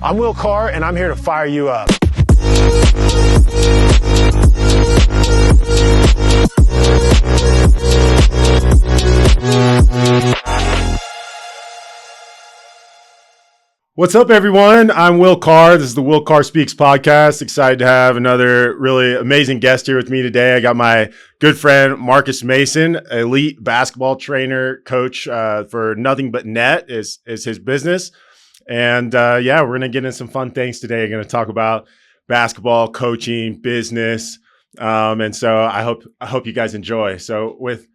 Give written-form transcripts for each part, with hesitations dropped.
I'm Will Carr, and I'm here to fire you up. What's up, everyone? I'm Will Carr. This is the Will Carr Speaks podcast. Excited to have another really amazing guest here with me today. I got my good friend, Marcus Mason, elite basketball trainer, coach for Nothing But Net is his business. And we're going to get into some fun things today. We're going to talk about basketball, coaching, business. And so I hope you guys enjoy. So with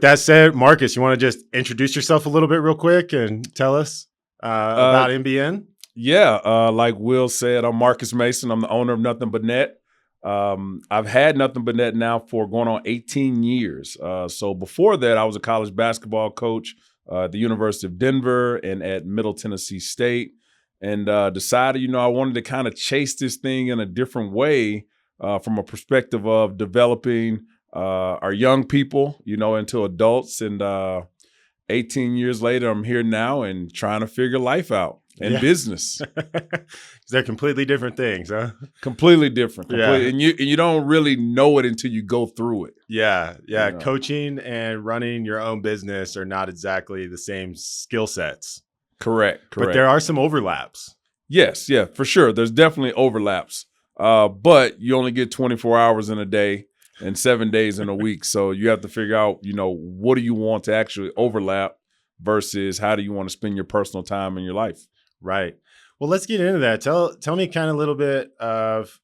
that said, Marcus, you want to just introduce yourself a little bit real quick and tell us about NBN? Yeah, like Will said, I'm Marcus Mason. I'm the owner of Nothing But Net. I've had Nothing But Net now for going on 18 years. So before that, I was a college basketball coach at the University of Denver and at Middle Tennessee State, and decided, I wanted to kind of chase this thing in a different way from a perspective of developing our young people, into adults. And 18 years later, I'm here now and trying to figure life out and business. They're completely different things, huh? Completely different. Yeah. And you don't really know it until you go through it. Yeah. Coaching and running your own business are not exactly the same skill sets. Correct. But there are some overlaps. Yes, yeah, for sure. There's definitely overlaps. But you only get 24 hours in a day and 7 days in a week. So you have to figure out, what do you want to actually overlap versus how do you want to spend your personal time in your life? Right. Well, let's get into that. Tell me kind of a little bit of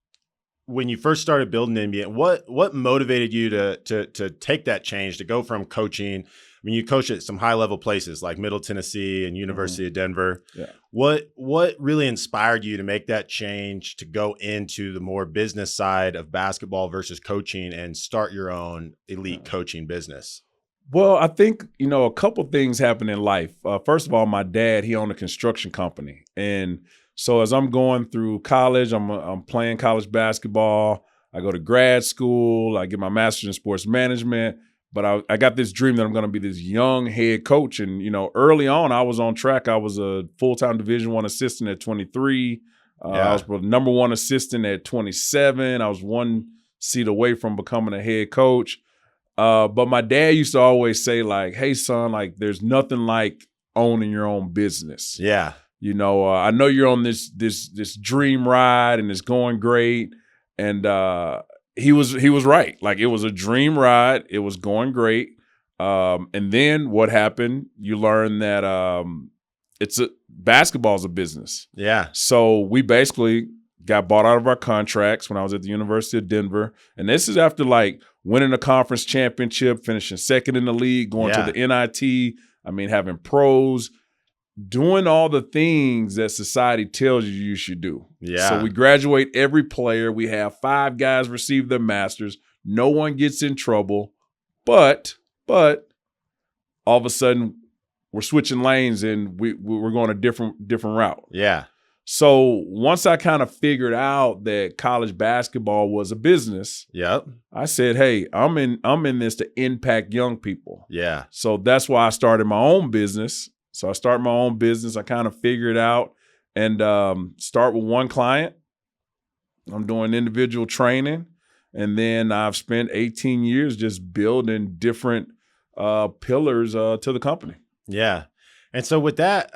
when you first started building NBN. What motivated you to take that change, to go from coaching? I mean, you coach at some high level places like Middle Tennessee and University of Denver. Yeah. What really inspired you to make that change to go into the more business side of basketball versus coaching and start your own elite coaching business? Well, I think, a couple things happen in life. First of all, my dad, he owned a construction company. And so as I'm going through college, I'm playing college basketball. I go to grad school. I get my master's in sports management. But I got this dream that I'm going to be this young head coach. And, early on, I was on track. I was a full-time Division I assistant at 23. I was the number one assistant at 27. I was one seat away from becoming a head coach. But my dad used to always say, like, hey, son, like, there's nothing like owning your own business. Yeah. I know you're on this dream ride and it's going great. And he was right. Like, it was a dream ride. It was going great. And then what happened? You learn that basketball's a business. Yeah. So we basically got bought out of our contracts when I was at the University of Denver. And this is after, like, winning a conference championship, finishing second in the league, going to the NIT. I mean, having pros, doing all the things that society tells you should do. Yeah. So we graduate every player. We have 5 guys receive their masters. No one gets in trouble. But all of a sudden, we're switching lanes and we're going a different route. Yeah. So once I kind of figured out that college basketball was a business, I said, hey, I'm in this to impact young people. Yeah. So that's why I started my own business. So I started my own business. I kind of figured out and start with one client. I'm doing individual training. And then I've spent 18 years just building different pillars to the company. Yeah. And so with that,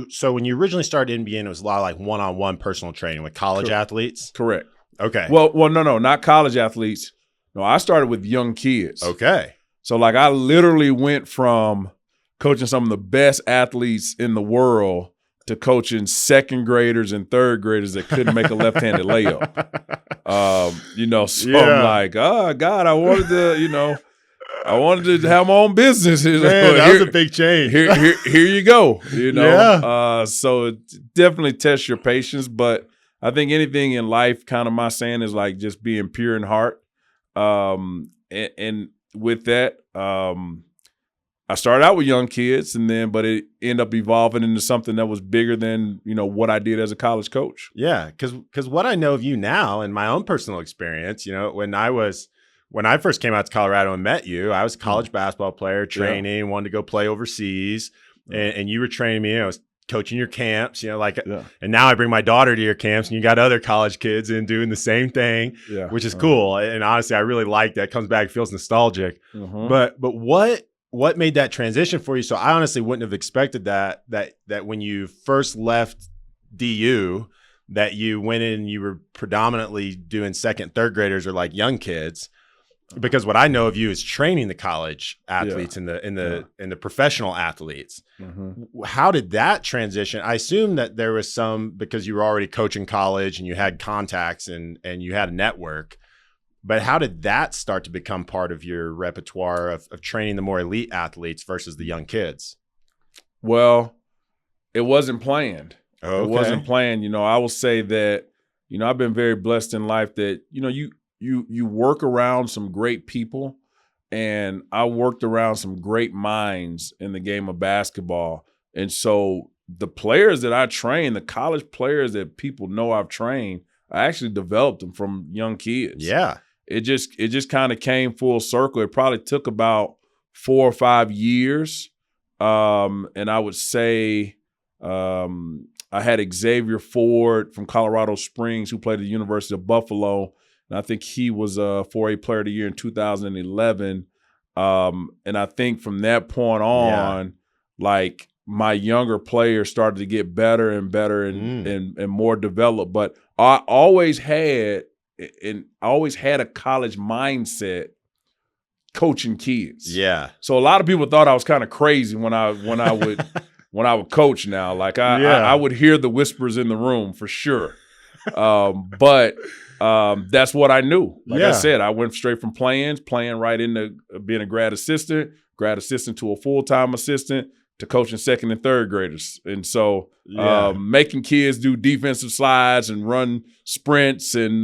so when you originally started NBN, it was a lot of like one-on-one personal training with college athletes? Correct. Okay. Well, no, not college athletes. No, I started with young kids. Okay. So like I literally went from coaching some of the best athletes in the world to coaching second graders and third graders that couldn't make a left-handed layup. I'm like, oh God, I wanted to have my own business. Man, that was a big change. Here you go. So it definitely tests your patience. But I think anything in life, kind of my saying is like just being pure in heart. And with that, I started out with young kids, but it ended up evolving into something that was bigger than what I did as a college coach. Yeah, because what I know of you now, and my own personal experience, when I first came out to Colorado and met you, I was a college basketball player, training, wanted to go play overseas. and you were training me. I was coaching your camps, and now I bring my daughter to your camps, and you got other college kids in doing the same thing, which is cool. And honestly, I really like that. Comes back, feels nostalgic. But what made that transition for you? So I honestly wouldn't have expected that when you first left DU, that you went in and you were predominantly doing second, third graders or like young kids. Because what I know of you is training the college athletes and the professional athletes. How did that transition? I assume that there was some, because you were already coaching college and you had contacts and you had a network. But how did that start to become part of your repertoire of training the more elite athletes versus the young kids? Well, it wasn't planned. Okay. It wasn't planned. I will say that, I've been very blessed in life that, you work around some great people, and I worked around some great minds in the game of basketball. And so the players that I train, the college players that people know I've trained, I actually developed them from young kids. Yeah. It just kind of came full circle. It probably took about 4 or 5 years. And I would say I had Xavier Ford from Colorado Springs, who played at the University of Buffalo. And I think he was a 4A Player of the Year in 2011. And I think from that point on, like, my younger players started to get better and better and more developed. But I always had a college mindset coaching kids. Yeah. So a lot of people thought I was kind of crazy when I would coach now. Like I would hear the whispers in the room for sure. But that's what I knew. Like I said, I went straight from playing right into being a grad assistant to a full-time assistant to coaching second and third graders. And so making kids do defensive slides and run sprints and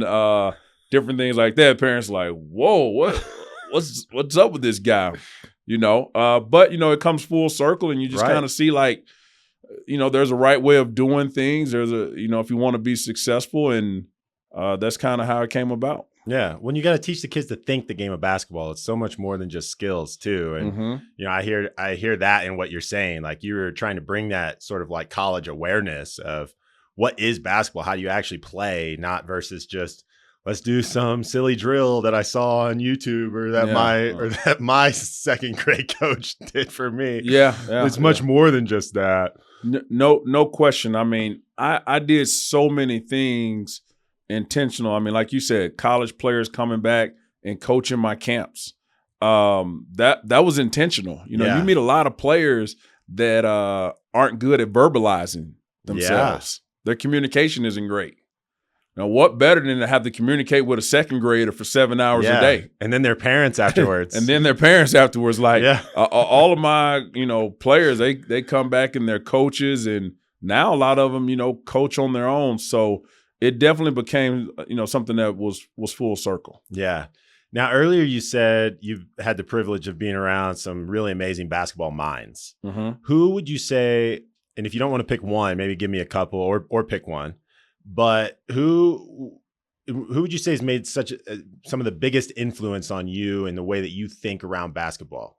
different things like that. Parents are like, whoa, what's up with this guy? But it comes full circle, and you just kind of see, like, there's a right way of doing things. There's if you want to be successful, and that's kind of how it came about. Yeah. When you got to teach the kids to think the game of basketball, it's so much more than just skills too. And, I hear that in what you're saying. Like, you were trying to bring that sort of like college awareness of what is basketball, how do you actually play, not versus just let's do some silly drill that I saw on YouTube or that my second grade coach did for me. Yeah. It's much more than just that. No question. I mean, I did so many things intentional. I mean, like you said, college players coming back and coaching my camps. That was intentional. You meet a lot of players that aren't good at verbalizing themselves. Their communication isn't great. Now, what better than to have to communicate with a second grader for 7 hours a day? And then their parents afterwards. Like, all of my, players, they come back and they're coaches, and now a lot of them, coach on their own. So it definitely became, something that was full circle. Yeah. Now, earlier you said you've had the privilege of being around some really amazing basketball minds. Who would you say, and if you don't want to pick one, maybe give me a couple or pick one, but who would you say has made some of the biggest influence on you in the way that you think around basketball?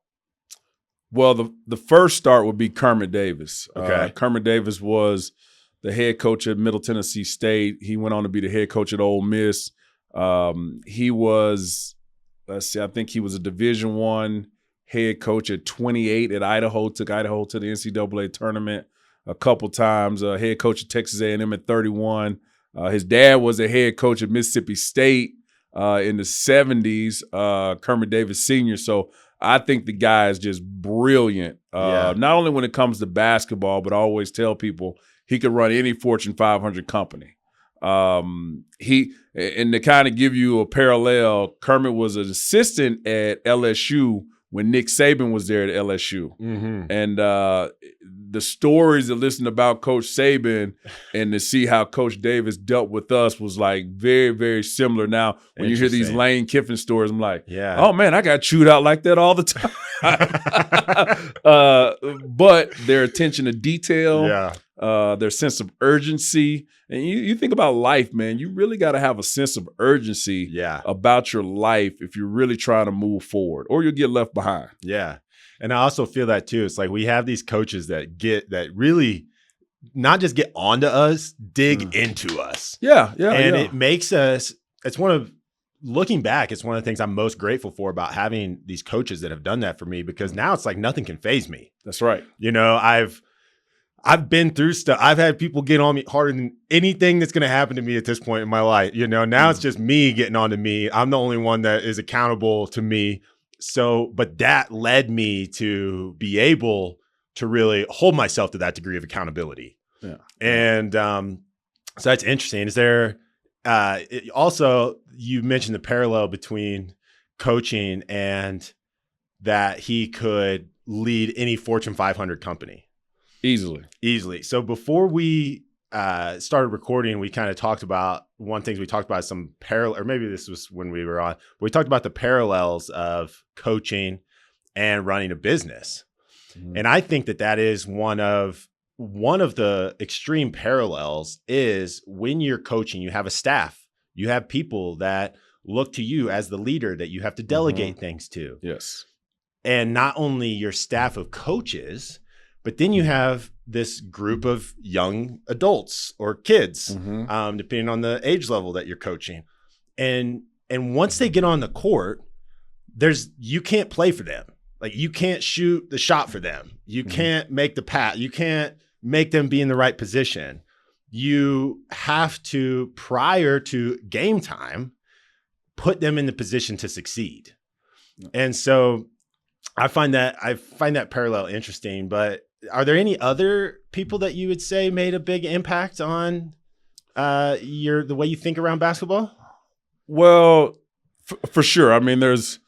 Well, the first start would be Kermit Davis. Okay. Kermit Davis was the head coach at Middle Tennessee State. He went on to be the head coach at Ole Miss. He was, I think he was a Division I head coach at 28 at Idaho. Took Idaho to the NCAA tournament a couple times. Head coach at Texas A&M at 31. His dad was a head coach at Mississippi State in the 70s, Kermit Davis Sr. So I think the guy is just brilliant, not only when it comes to basketball, but I always tell people he could run any Fortune 500 company. And to kind of give you a parallel, Kermit was an assistant at LSU when Nick Saban was there at LSU. And the stories to listen about Coach Saban and to see how Coach Davis dealt with us was like very, very similar. Now, when you hear these Lane Kiffin stories, I'm like, oh man, I got chewed out like that all the time. But their attention to detail, their sense of urgency. And you think about life, man, you really got to have a sense of urgency about your life if you're really trying to move forward, or you'll get left behind. Yeah. And I also feel that too. It's like we have these coaches that really not just get onto us, dig into us. Yeah. And it makes us, looking back, it's one of the things I'm most grateful for about having these coaches that have done that for me, because now it's like nothing can faze me. That's right. I've been through stuff. I've had people get on me harder than anything that's going to happen to me at this point in my life. Now it's just me getting on to me. I'm the only one that is accountable to me. So, but that led me to be able to really hold myself to that degree of accountability. Yeah. And so that's interesting. Is there also, you mentioned the parallel between coaching and that he could lead any Fortune 500 company. Easily. So before we started recording, we kind of talked about some parallel, or maybe this was when we were on, but we talked about the parallels of coaching and running a business. Mm-hmm. And I think that is one of the extreme parallels is when you're coaching, you have a staff, you have people that look to you as the leader that you have to delegate things to. Yes. And not only your staff of coaches, but then you have this group of young adults or kids, depending on the age level that you're coaching. And once they get on the court, you can't play for them. Like, you can't shoot the shot for them. You can't make the pass. You can't make them be in the right position. You have to, prior to game time, put them in the position to succeed. And so I find that parallel interesting. But are there any other people that you would say made a big impact on the way you think around basketball? Well, for sure. I mean, there's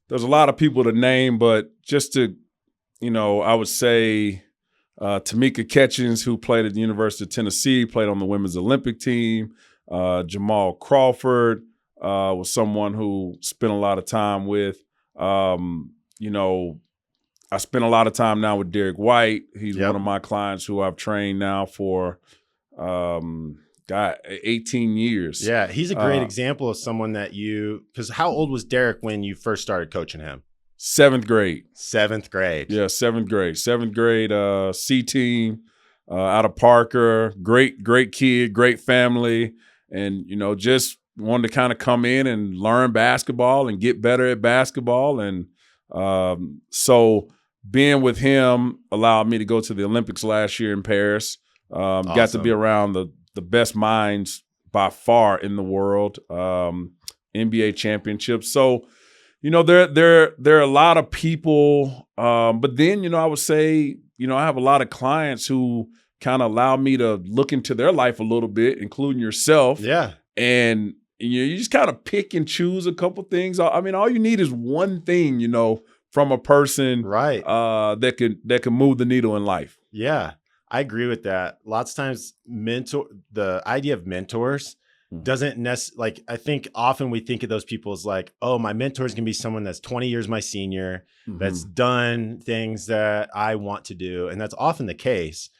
a lot of people to name, but just to, I would say Tamika Catchings, who played at the University of Tennessee, played on the women's Olympic team. Jamal Crawford was someone who spent a lot of time with. I spend a lot of time now with Derek White. He's one of my clients who I've trained now for 18 years. Yeah, he's a great example of someone that because how old was Derek when you first started coaching him? 7th grade. 7th grade. Yeah, 7th grade. 7th grade C team out of Parker. Great kid, great family. And, just wanted to kind of come in and learn basketball and get better at basketball. And so being with him allowed me to go to the Olympics last year in Paris. Awesome. Got to be around the best minds by far in the world, NBA championships. So, there are a lot of people, but then, I would say, I have a lot of clients who kind of allow me to look into their life a little bit, including yourself. Yeah. And you just kind of pick and choose a couple things. I mean, all you need is one thing, from a person, right? That can move the needle in life. Yeah, I agree with that. Lots of times, the idea of mentors doesn't necessarily, I think often we think of those people as like, oh, my mentor is going to be someone that's 20 years my senior, that's done things that I want to do. And that's often the case.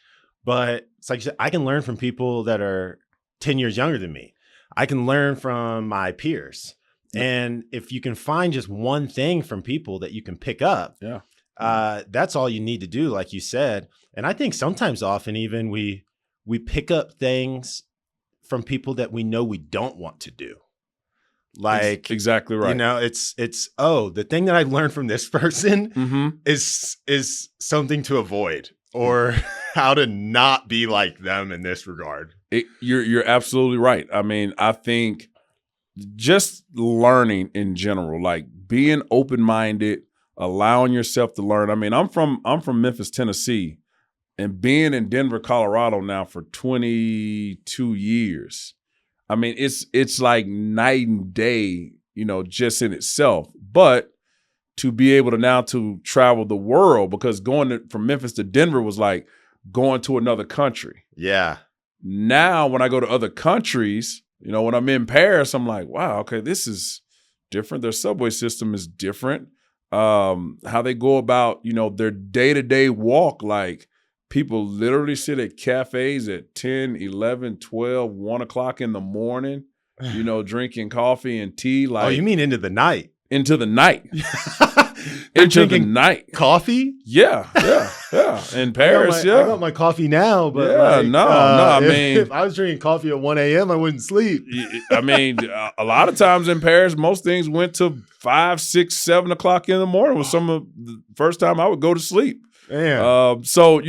But it's like, I can learn from people that are 10 years younger than me. I can learn from my peers. And if you can find just one thing from people that you can pick up, that's all you need to do, like you said. And I think often even we pick up things from people that we know we don't want to do. Like, exactly right. It's the thing that I learned from this person is something to avoid, or how to not be like them in this regard. You're absolutely right. I mean, I think just learning in general, like being open-minded, allowing yourself to learn. I mean, I'm from Memphis, Tennessee, and being in Denver, Colorado now for 22 years. I mean, it's like night and day, just in itself. But to be able to now to travel the world, because from Memphis to Denver was like going to another country. Yeah. Now, when I go to other countries, when I'm in Paris, I'm like, wow, okay, this is different. Their subway system is different. How they go about, their day-to-day walk, like people literally sit at cafes at 10, 11, 12, 1 o'clock in the morning, drinking coffee and tea. Like, oh, you mean into the night? Into the night. into the night. Coffee? Yeah. In Paris, I got my coffee now, but I mean, if I was drinking coffee at 1 a.m., I wouldn't sleep. I mean, a lot of times in Paris, most things went to 5, 6, 7 o'clock in the morning was some of the first time I would go to sleep. So,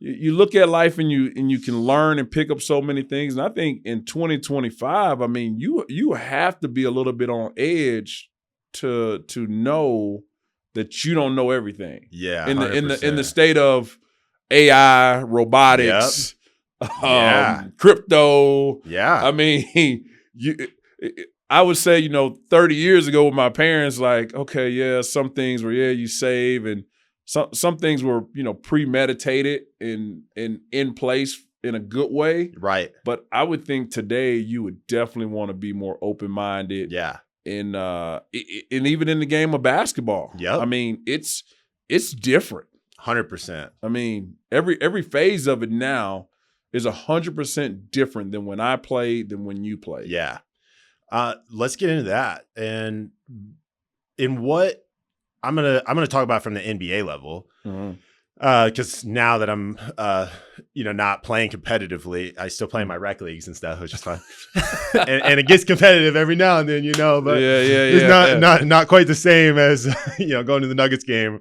you look at life and you can learn and pick up so many things. And I think in 2025, I mean, you have to be a little bit on edge to know that you don't know everything. Yeah. In the state of AI, robotics, crypto. Yeah. I mean, I would say, 30 years ago with my parents, like, okay, yeah, some things were, you save, and some things were, premeditated and in place in a good way. Right. But I would think today you would definitely want to be more open-minded. Yeah. And even in the game of basketball. Yep. I mean, it's different. 100%. I mean, every phase of it now is 100% different than when I played than when you played. Yeah. Let's get into that. And in what I'm gonna talk about from the NBA level, because now that I'm not playing competitively, I still play in my rec leagues and stuff, which is fun. and it gets competitive every now and then, but it's not quite the same as going to the Nuggets game.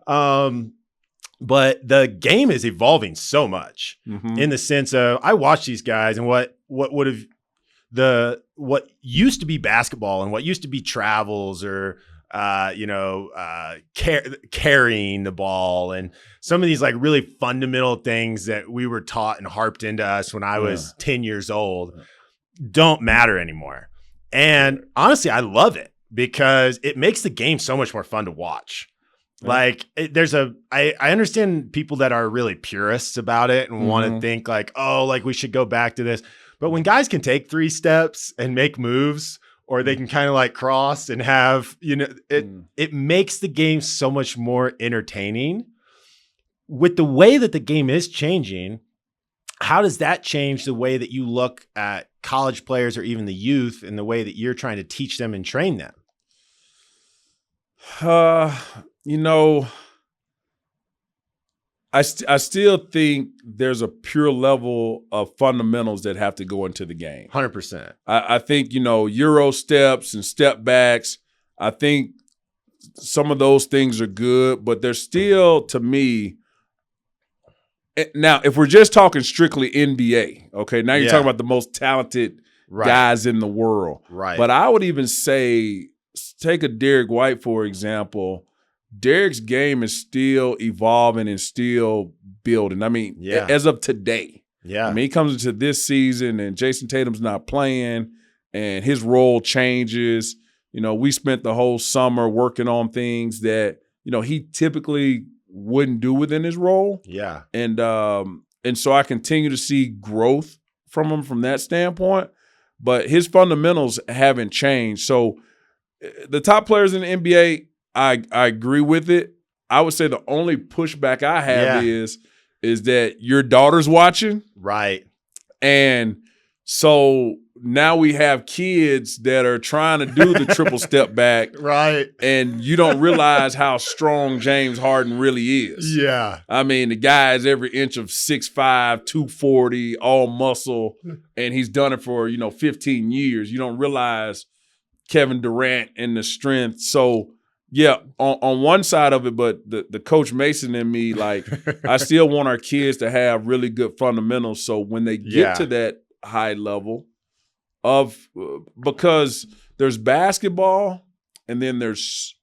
But the game is evolving so much in the sense of I watch these guys and what used to be basketball and what used to be travels or carrying the ball and some of these like really fundamental things that we were taught and harped into us when I was 10 years old don't matter anymore. And honestly, I love it because it makes the game so much more fun to watch. Like I understand people that are really purists about it and want to think like, oh, like we should go back to this. But when guys can take 3 steps and make moves, or they can kind of like cross and have, it makes the game so much more entertaining. With the way that the game is changing, how does that change the way that you look at college players or even the youth and the way that you're trying to teach them and train them? I still think there's a pure level of fundamentals that have to go into the game. 100%. I think, Euro steps and step backs, I think some of those things are good, but they're still, to me, now, if we're just talking strictly NBA, okay, now you're talking about the most talented guys in the world. Right. But I would even say, take a Derek White, for example. Derek's game is still evolving and still building. I mean, as of today. Yeah. I mean, he comes into this season and Jason Tatum's not playing and his role changes. We spent the whole summer working on things that, he typically wouldn't do within his role. Yeah. And so I continue to see growth from him from that standpoint. But his fundamentals haven't changed. So the top players in the NBA, I agree with it. I would say the only pushback I have is that your daughter's watching. Right. And so now we have kids that are trying to do the triple step back. Right. And you don't realize how strong James Harden really is. Yeah. I mean, the guy is every inch of 6'5", 240, all muscle, and he's done it for, 15 years. You don't realize Kevin Durant and the strength. So, yeah, on one side of it, but the Coach Mason and me, like, I still want our kids to have really good fundamentals. So when they get to that high level because there's basketball and then there's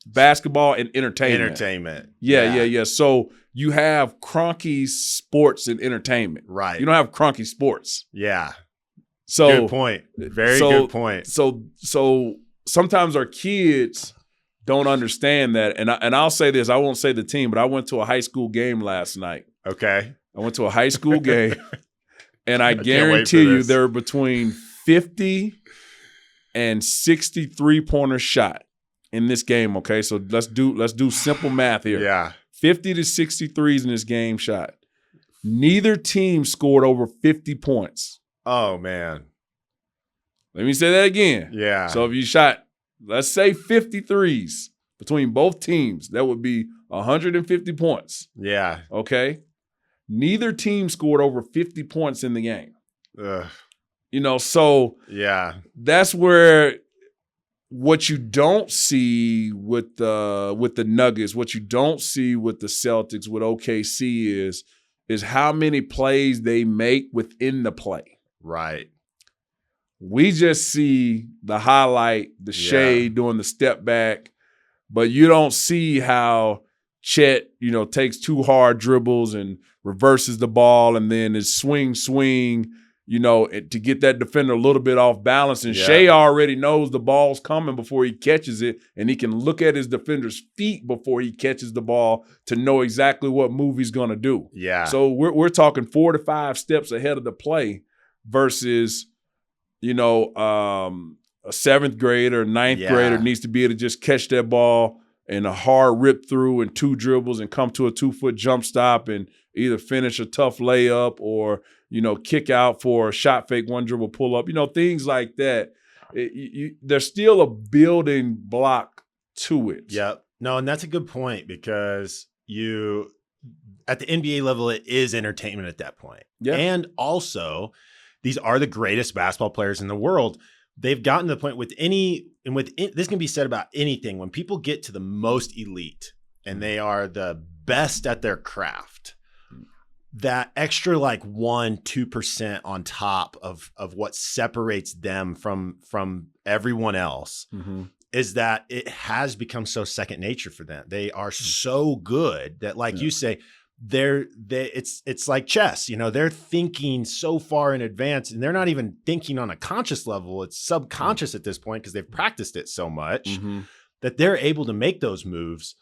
basketball and entertainment. Yeah. So you have Kroenke sports and entertainment. Right. You don't have Kroenke sports. Yeah. So good point. Very good point. So sometimes our kids don't understand that. And I'll say this, I won't say the team, but I went to a high school game last night. Okay. I went to a high school game, and I guarantee you there were between 50 and 60 three-pointers shot in this game, okay? So let's do simple math here. Yeah. 50 to 60 threes in this game shot. Neither team scored over 50 points. Oh, man. Let me say that again. Yeah. So if you shot let's say 53s between both teams. That would be 150 points. Yeah. Okay. Neither team scored over 50 points in the game. Ugh. So yeah, that's where what you don't see with the Nuggets, what you don't see with the Celtics, with OKC is how many plays they make within the play. Right. We just see the highlight, the shade doing the step back, but you don't see how Chet, takes 2 hard dribbles and reverses the ball and then is swing, to get that defender a little bit off balance. And Shea already knows the ball's coming before he catches it, and he can look at his defender's feet before he catches the ball to know exactly what move he's going to do. Yeah. So we're talking 4 to 5 steps ahead of the play versus, a 7th grader or 9th grader needs to be able to just catch that ball and a hard rip through and 2 dribbles and come to a 2-foot jump stop and either finish a tough layup or, kick out for a shot fake, 1 dribble pull up, things like that. There's still a building block to it. Yep. No, and that's a good point because at the NBA level, it is entertainment at that point. Yeah. And also, these are the greatest basketball players in the world. They've gotten to the point this can be said about anything. When people get to the most elite and they are the best at their craft, that extra 1-2% on top of what separates them from everyone else is that it has become so second nature for them. They are so good that, you say, it's like chess. They're thinking so far in advance, and they're not even thinking on a conscious level. It's subconscious at this point because they've practiced it so much that they're able to make those moves.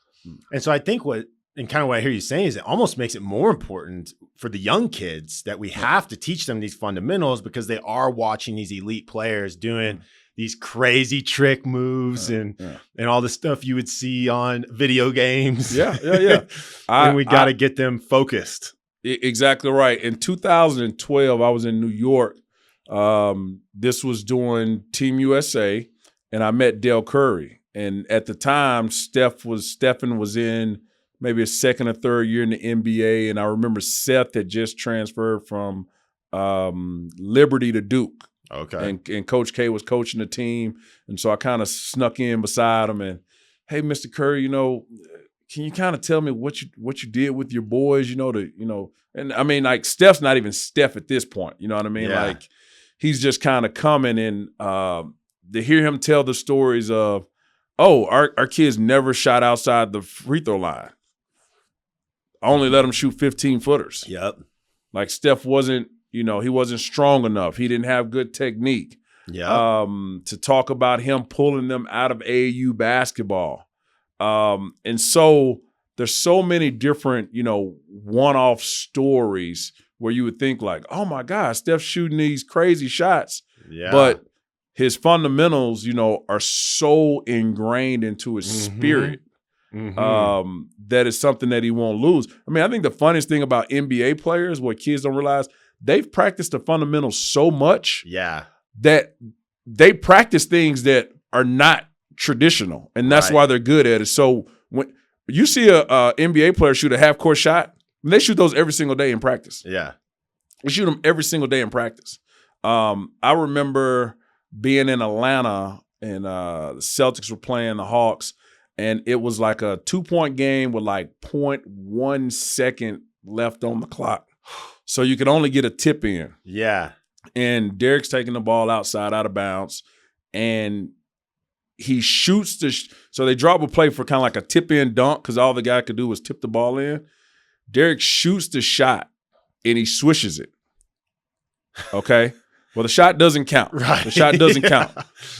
And so I think what I hear you saying is it almost makes it more important for the young kids that we have to teach them these fundamentals because they are watching these elite players doing these crazy trick moves and all the stuff you would see on video games. Yeah. And we got to get them focused. Exactly right. In 2012, I was in New York. This was during Team USA, and I met Dell Curry. And at the time, Stephen was in maybe a 2nd or 3rd year in the NBA, and I remember Seth had just transferred from Liberty to Duke. Okay. And Coach K was coaching the team, and so I kind of snuck in beside him and, hey, Mr. Curry, can you kind of tell me what you did with your boys, and I mean, Steph's not even Steph at this point, you know what I mean? Yeah. He's just kind of coming, and to hear him tell the stories of, our kids never shot outside the free throw line. I only let them shoot 15-footers. Yep. Steph wasn't, he wasn't strong enough. He didn't have good technique. Yeah. To talk about him pulling them out of AAU basketball. And so there's so many different, one-off stories where you would think oh my God, Steph's shooting these crazy shots. Yeah. But his fundamentals, are so ingrained into his spirit. That is something that he won't lose. I mean, I think the funniest thing about NBA players, what kids don't realize, they've practiced the fundamentals so much that they practice things that are not traditional, and that's why they're good at it. So when you see a NBA player shoot a half-court shot, they shoot those every single day in practice. Yeah. We shoot them every single day in practice. I remember being in Atlanta, and the Celtics were playing the Hawks, and it was like a 2-point game with 0.1 second left on the clock. So you could only get a tip in. Yeah. And Derek's taking the ball outside, out of bounds, and he shoots so they drop a play for kind of like a tip-in dunk because all the guy could do was tip the ball in. Derek shoots the shot, and he swishes it. Okay? Well, the shot doesn't count. Right. The shot doesn't count.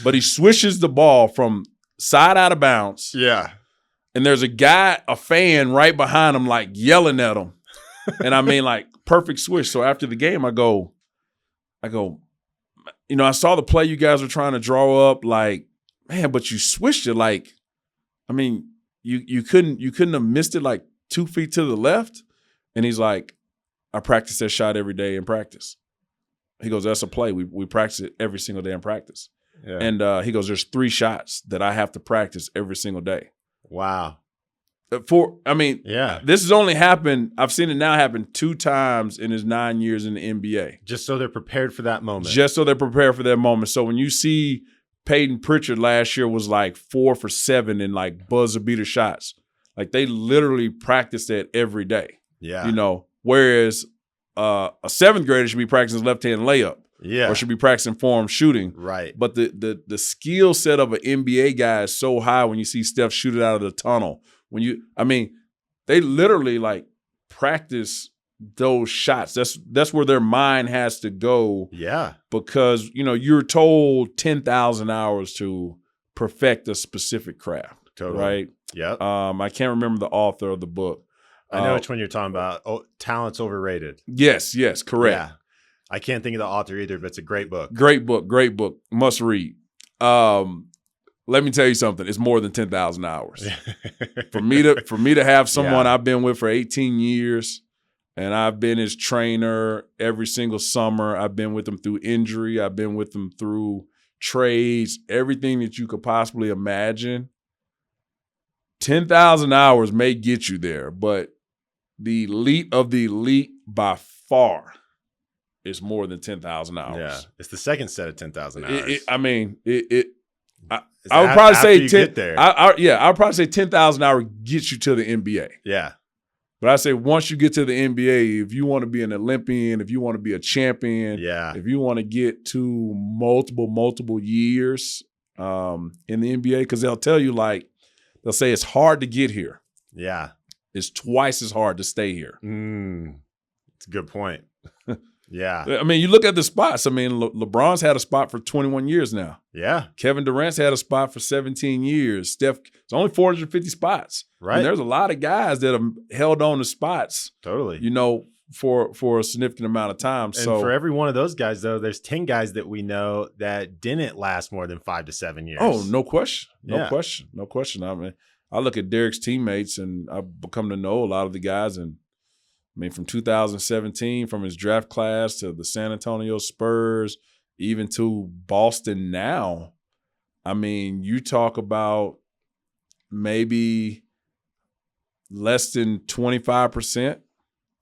But he swishes the ball from side out of bounds. Yeah. And there's a fan right behind him, yelling at him. And I mean, perfect swish. So after the game, I go, I saw the play you guys were trying to draw up, man, but you swished it. I mean, you couldn't have missed it 2 feet to the left. And he's like, I practice that shot every day in practice. He goes, that's a play. We practice it every single day in practice. Yeah. And he goes, there's 3 shots that I have to practice every single day. Wow. Yeah. This has only happened, I've seen it now happen 2 times in his 9 years in the NBA. Just so they're prepared for that moment. Just so they're prepared for that moment. So when you see Peyton Pritchard last year was like 4 for 7 in like buzzer beater shots, like they literally practiced that every day. Yeah. You know, whereas a 7th grader should be practicing left-hand layup. Yeah. Or should be practicing form shooting. Right. But the skill set of an NBA guy is so high when you see Steph shoot it out of the tunnel. They literally like practice those shots. That's where their mind has to go. Yeah. Because, you know, you're told 10,000 hours to perfect a specific craft. Totally. Right? Yeah. I can't remember the author of the book. I know which one you're talking about. Oh, Talent's Overrated. Yes, correct. Yeah. I can't think of the author either, but it's a great book. Great book. Must read. Let me tell you something. It's more than 10,000 hours. For me to have someone I've been with for 18 years, and I've been his trainer every single summer. I've been with him through injury. I've been with him through trades, everything that you could possibly imagine. 10,000 hours may get you there, but the elite of the elite by far is more than 10,000 hours. Yeah, it's the second set of 10,000 hours. I would probably say 10. There. I would probably say 10,000 hours gets you to the NBA. Yeah, but I say once you get to the NBA, if you want to be an Olympian, if you want to be a champion, if you want to get to multiple years in the NBA, because they'll tell you they'll say it's hard to get here. Yeah, it's twice as hard to stay here. It's a good point. Yeah. I mean, you look at the spots. I mean, LeBron's had a spot for 21 years now. Yeah. Kevin Durant's had a spot for 17 years. Steph, it's only 450 spots. Right. And there's a lot of guys that have held on to spots. Totally. You know, for a significant amount of time. And so for every one of those guys, though, there's 10 guys that we know that didn't last more than 5 to 7 years. Oh, no question. No question. I mean, I look at Derek's teammates and I've become to know a lot of the guys, and I mean, from 2017, from his draft class to the San Antonio Spurs, even to Boston now, I mean, you talk about maybe less than 25%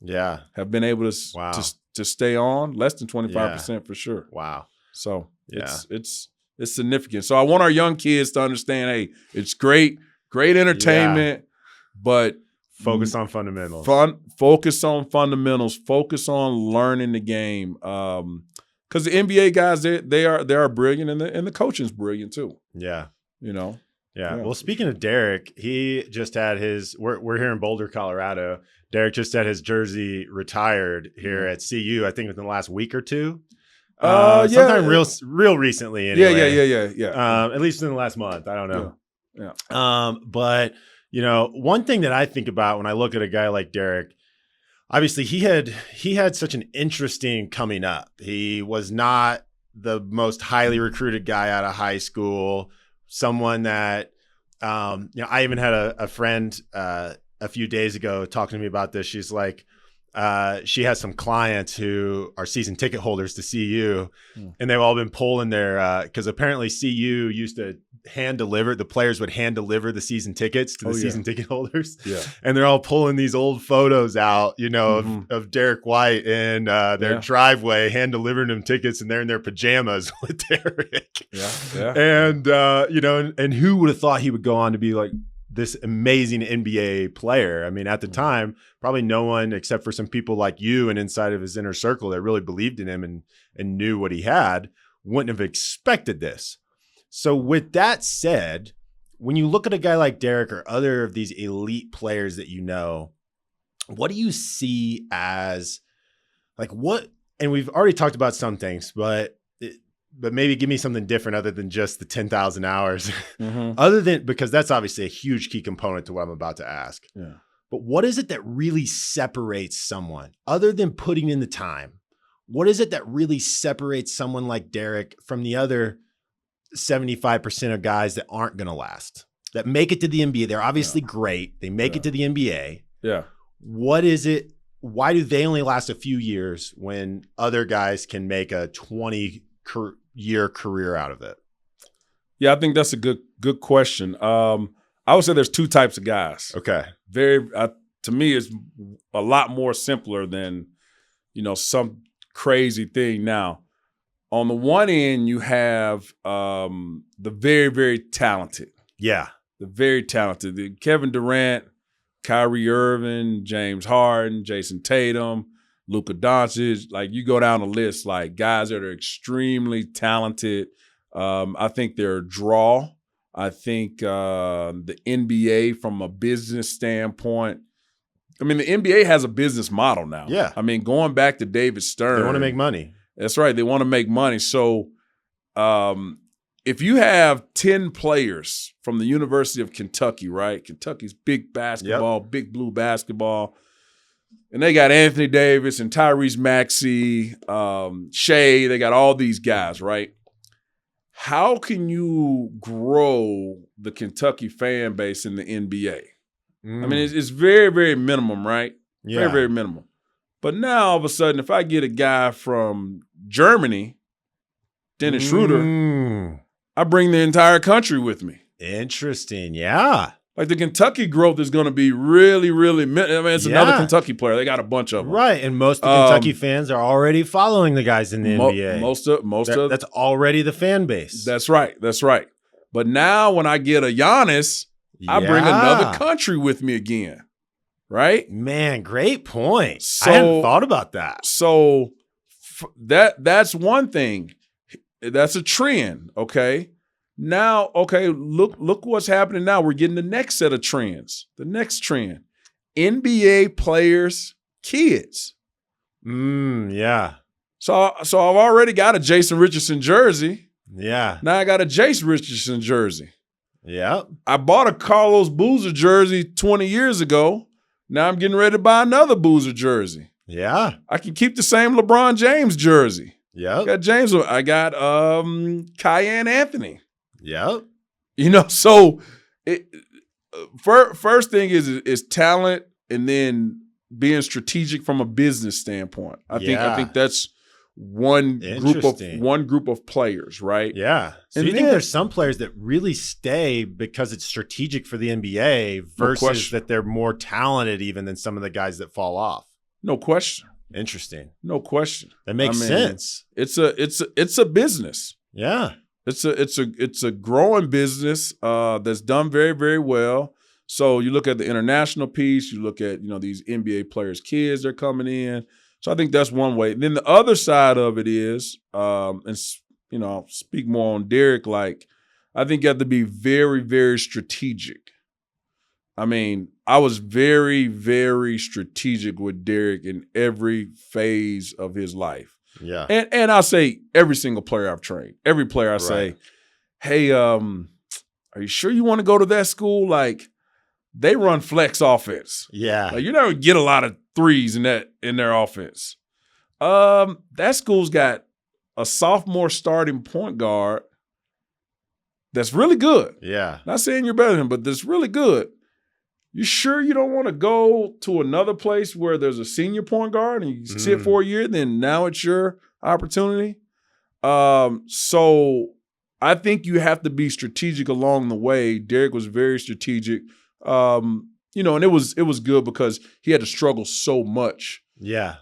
have been able to stay on, less than 25% for sure. Wow. So it's significant. So I want our young kids to understand, hey, it's great entertainment, but focus on fundamentals. Focus on fundamentals. Focus on learning the game. Because the NBA guys, they are brilliant, and the coaching's brilliant too. Yeah. You know. Yeah. Well, speaking of Derek, he just had his. We're here in Boulder, Colorado. Derek just had his jersey retired here at CU. I think within the last week or two. Sometime real recently. Anyway. Yeah. At least in the last month. I don't know. Yeah. But. You know, one thing that I think about when I look at a guy like Derek, obviously he had such an interesting coming up. He was not the most highly recruited guy out of high school, someone that, I even had a friend a few days ago talking to me about this. She's like, she has some clients who are season ticket holders to CU, and they've all been pulling their because apparently CU used to the players would hand deliver the season tickets to the season ticket holders. Yeah. And they're all pulling these old photos out, of Derek White in their driveway, hand delivering them tickets, and they're in their pajamas with Derek. Yeah. And and who would have thought he would go on to be like this amazing NBA player? I mean, at the time, probably no one except for some people like you and inside of his inner circle that really believed in him and knew what he had wouldn't have expected this. So with that said, when you look at a guy like Derek or other of these elite players that you know, what do you see as like what? And we've already talked about some things, but maybe give me something different other than just the 10,000 hours. Because that's obviously a huge key component to what I'm about to ask. Yeah. But what is it that really separates someone other than putting in the time? What is it that really separates someone like Derek from the other 75% of guys that aren't going to last, that make it to the NBA? They're obviously great. They make it to the NBA. Yeah. What is it? Why do they only last a few years when other guys can make a 20-year career out of it? Yeah, I think that's a good question. I would say there's two types of guys. Okay. To me, it's a lot more simpler than, some crazy thing. Now, on the one end, you have the very, very talented. Yeah. The very talented. Kevin Durant, Kyrie Irving, James Harden, Jason Tatum, Luka Doncic. Like, you go down the list, like guys that are extremely talented. I think they're a draw. I think the NBA, from a business standpoint, I mean, the NBA has a business model now. Yeah. I mean, going back to David Stern. They want to make money. That's right. They want to make money. So if you have 10 players from the University of Kentucky, right? Kentucky's big basketball, big blue basketball. And they got Anthony Davis and Tyrese Maxey, Shea. They got all these guys, right? How can you grow the Kentucky fan base in the NBA? I mean, it's very, very minimum, right? Yeah. Very, very minimum. But now, all of a sudden, if I get a guy from Germany, Dennis Schroeder, I bring the entire country with me. Interesting. Yeah. Like, the Kentucky growth is going to be really, really – I mean, it's another Kentucky player. They got a bunch of them. Right, and most of the Kentucky fans are already following the guys in the NBA. That's already the fan base. That's right. That's right. But now when I get a Giannis, I bring another country with me again, right? Man, great point. I hadn't thought about that. So that's one thing. That's a trend, okay? Now, okay, look what's happening now. We're getting the next set of trends. The next trend. NBA players' kids. Yeah. So I've already got a Jason Richardson jersey. Yeah. Now I got a Jace Richardson jersey. Yeah. I bought a Carlos Boozer jersey 20 years ago. Now I'm getting ready to buy another Boozer jersey. Yeah. I can keep the same LeBron James jersey. Yeah. I got Kyan Anthony. Yep. So first thing is talent, and then being strategic from a business standpoint. I think that's one group of players, right? Yeah. So you think there's some players that really stay because it's strategic for the NBA versus that they're more talented even than some of the guys that fall off? No question. Interesting. No question. That makes sense. It's a business. Yeah. It's a growing business that's done very, very well. So you look at the international piece, you look at, these NBA players' kids, they're coming in. So I think that's one way. And then the other side of it is, and I'll speak more on Derek, like, I think you have to be very, very strategic. I mean, I was very, very strategic with Derek in every phase of his life. Yeah. And I say every single player I've trained, every player I say, hey, are you sure you want to go to that school? Like, they run flex offense. Yeah. Like, you never get a lot of threes in their offense. That school's got a sophomore starting point guard that's really good. Yeah. Not saying you're better than him, but that's really good. You sure you don't want to go to another place where there's a senior point guard and you sit for a year, then now it's your opportunity? So I think you have to be strategic along the way. Derek was very strategic. And it was good because he had to struggle so much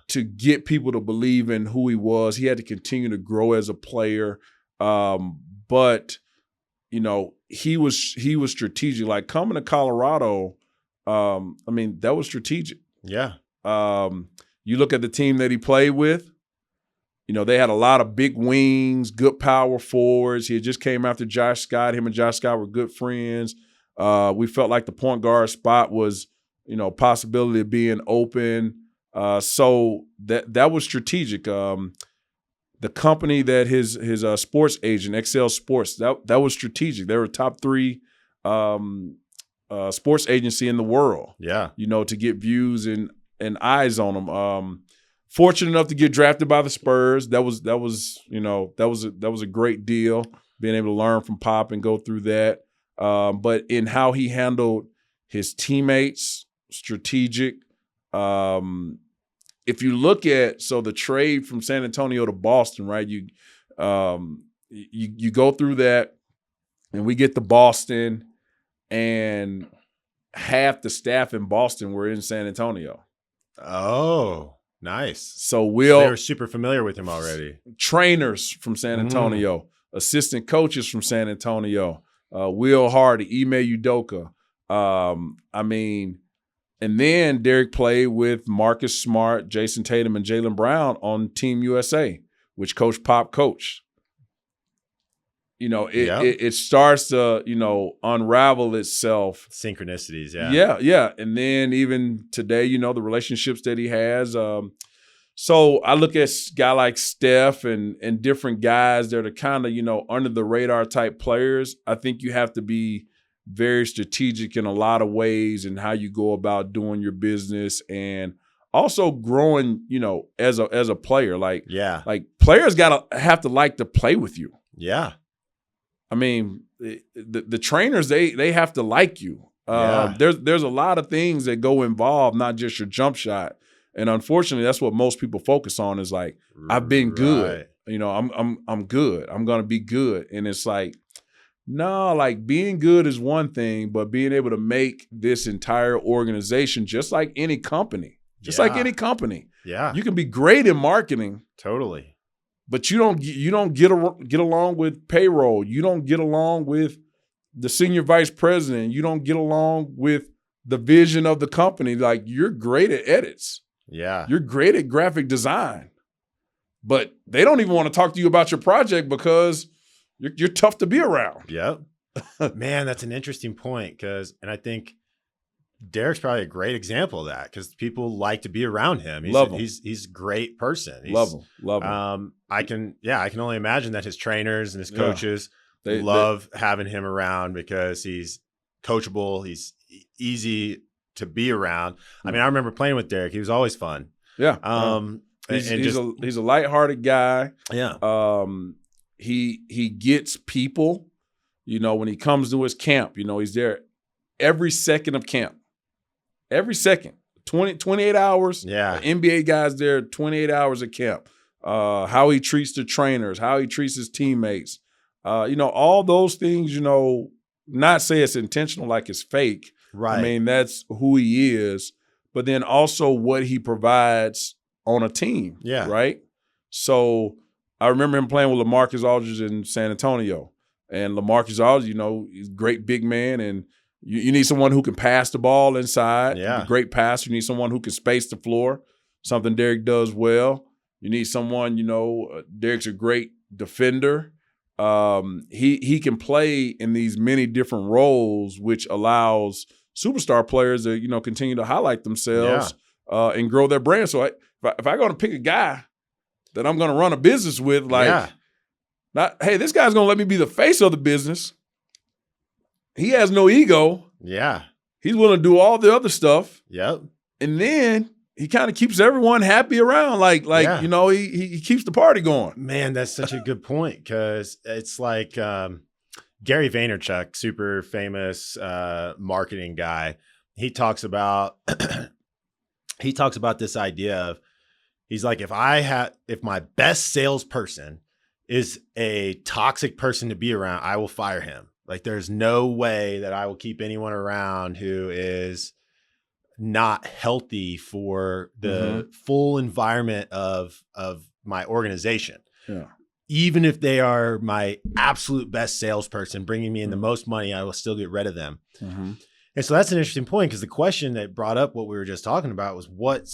to get people to believe in who he was. He had to continue to grow as a player. But he was strategic. Like, coming to Colorado, that was strategic. Yeah. You look at the team that he played with, they had a lot of big wings, good power forwards. He had just came after Josh Scott. Him and Josh Scott were good friends. We felt like the point guard spot was, possibility of being open. So that was strategic. The company that his sports agent, Excel Sports, that was strategic. They were a top 3 sports agency in the world. Yeah. To get views and eyes on them. Fortunate enough to get drafted by the Spurs. That was a great deal, being able to learn from Pop and go through that. But in how he handled his teammates, strategic. If you look at the trade from San Antonio to Boston, right? You go through that. And we get to Boston, and half the staff in Boston were in San Antonio. Oh, nice. So they were super familiar with him already. Trainers from San Antonio, assistant coaches from San Antonio, Will Hardy, Ime Udoka. And then Derek played with Marcus Smart, Jason Tatum, and Jaylen Brown on Team USA, which Coach Pop coached. It starts to, unravel itself. Synchronicities, Yeah. And then even today, the relationships that he has. So I look at a guy like Steph and different guys that are kind of, under the radar type players. I think you have to be very strategic in a lot of ways in how you go about doing your business and also growing, as a player. Like players have to like to play with you. Yeah. I mean, the trainers, they have to like you. There's a lot of things that go involved, not just your jump shot. And unfortunately, that's what most people focus on is like, I've been good. I'm good. I'm going to be good. And it's like, no, like being good is one thing, but being able to make this entire organization, just like any company, you can be great in marketing. Totally. But you don't get along with payroll. You don't get along with the senior vice president. You don't get along with the vision of the company. Like, you're great at edits. Yeah. You're great at graphic design. But they don't even want to talk to you about your project because you're tough to be around. Yep. Man, that's an interesting point and I think Derek's probably a great example of that because people like to be around him. Love him. He's a great person. Love him. I can only imagine that his trainers and his coaches love having him around because he's coachable. He's easy to be around. I mean, I remember playing with Derek. He was always fun. Yeah. He's a lighthearted guy. Yeah. He gets people, when he comes to his camp, he's there every second of camp. Every second, 28 hours. Yeah. NBA guys there, 28 hours of camp. How he treats the trainers, how he treats his teammates. All those things, not say it's intentional like it's fake. Right. I mean, that's who he is. But then also what he provides on a team. Yeah. Right? So I remember him playing with LaMarcus Aldridge in San Antonio. And LaMarcus Aldridge, he's a great big man, and you need someone who can pass the ball inside. Yeah. Great passer. You need someone who can space the floor, something Derek does well. You need someone, Derek's a great defender. He can play in these many different roles, which allows superstar players to, continue to highlight themselves and grow their brand. So if I go to pick a guy that I'm going to run a business with, hey, this guy's going to let me be the face of the business. He has no ego. Yeah. He's willing to do all the other stuff. Yep. And then he kind of keeps everyone happy around. He keeps the party going. Man, that's such a good point because it's like Gary Vaynerchuk, super famous marketing guy. He talks about this idea of, he's like, if my best salesperson is a toxic person to be around, I will fire him. Like, there's no way that I will keep anyone around who is not healthy for the full environment of my organization. Yeah. Even if they are my absolute best salesperson, bringing me in the most money, I will still get rid of them. Mm-hmm. And so that's an interesting point because the question that brought up what we were just talking about was what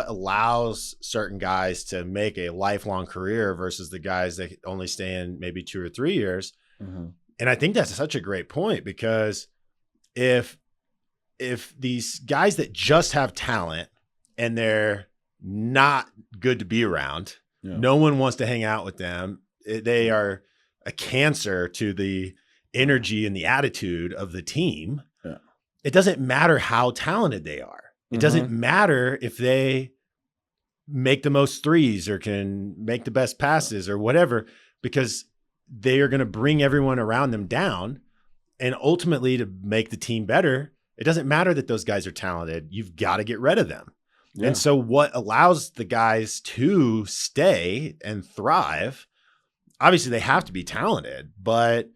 allows certain guys to make a lifelong career versus the guys that only stay in maybe 2 or 3 years. Mm-hmm. And I think that's such a great point because if these guys that just have talent and they're not good to be around, no one wants to hang out with them. They are a cancer to the energy and the attitude of the team. Yeah. It doesn't matter how talented they are. It doesn't matter if they make the most threes or can make the best passes or whatever, because they are going to bring everyone around them down. And ultimately, to make the team better, it doesn't matter that those guys are talented. You've got to get rid of them. Yeah. And so what allows the guys to stay and thrive, obviously they have to be talented, but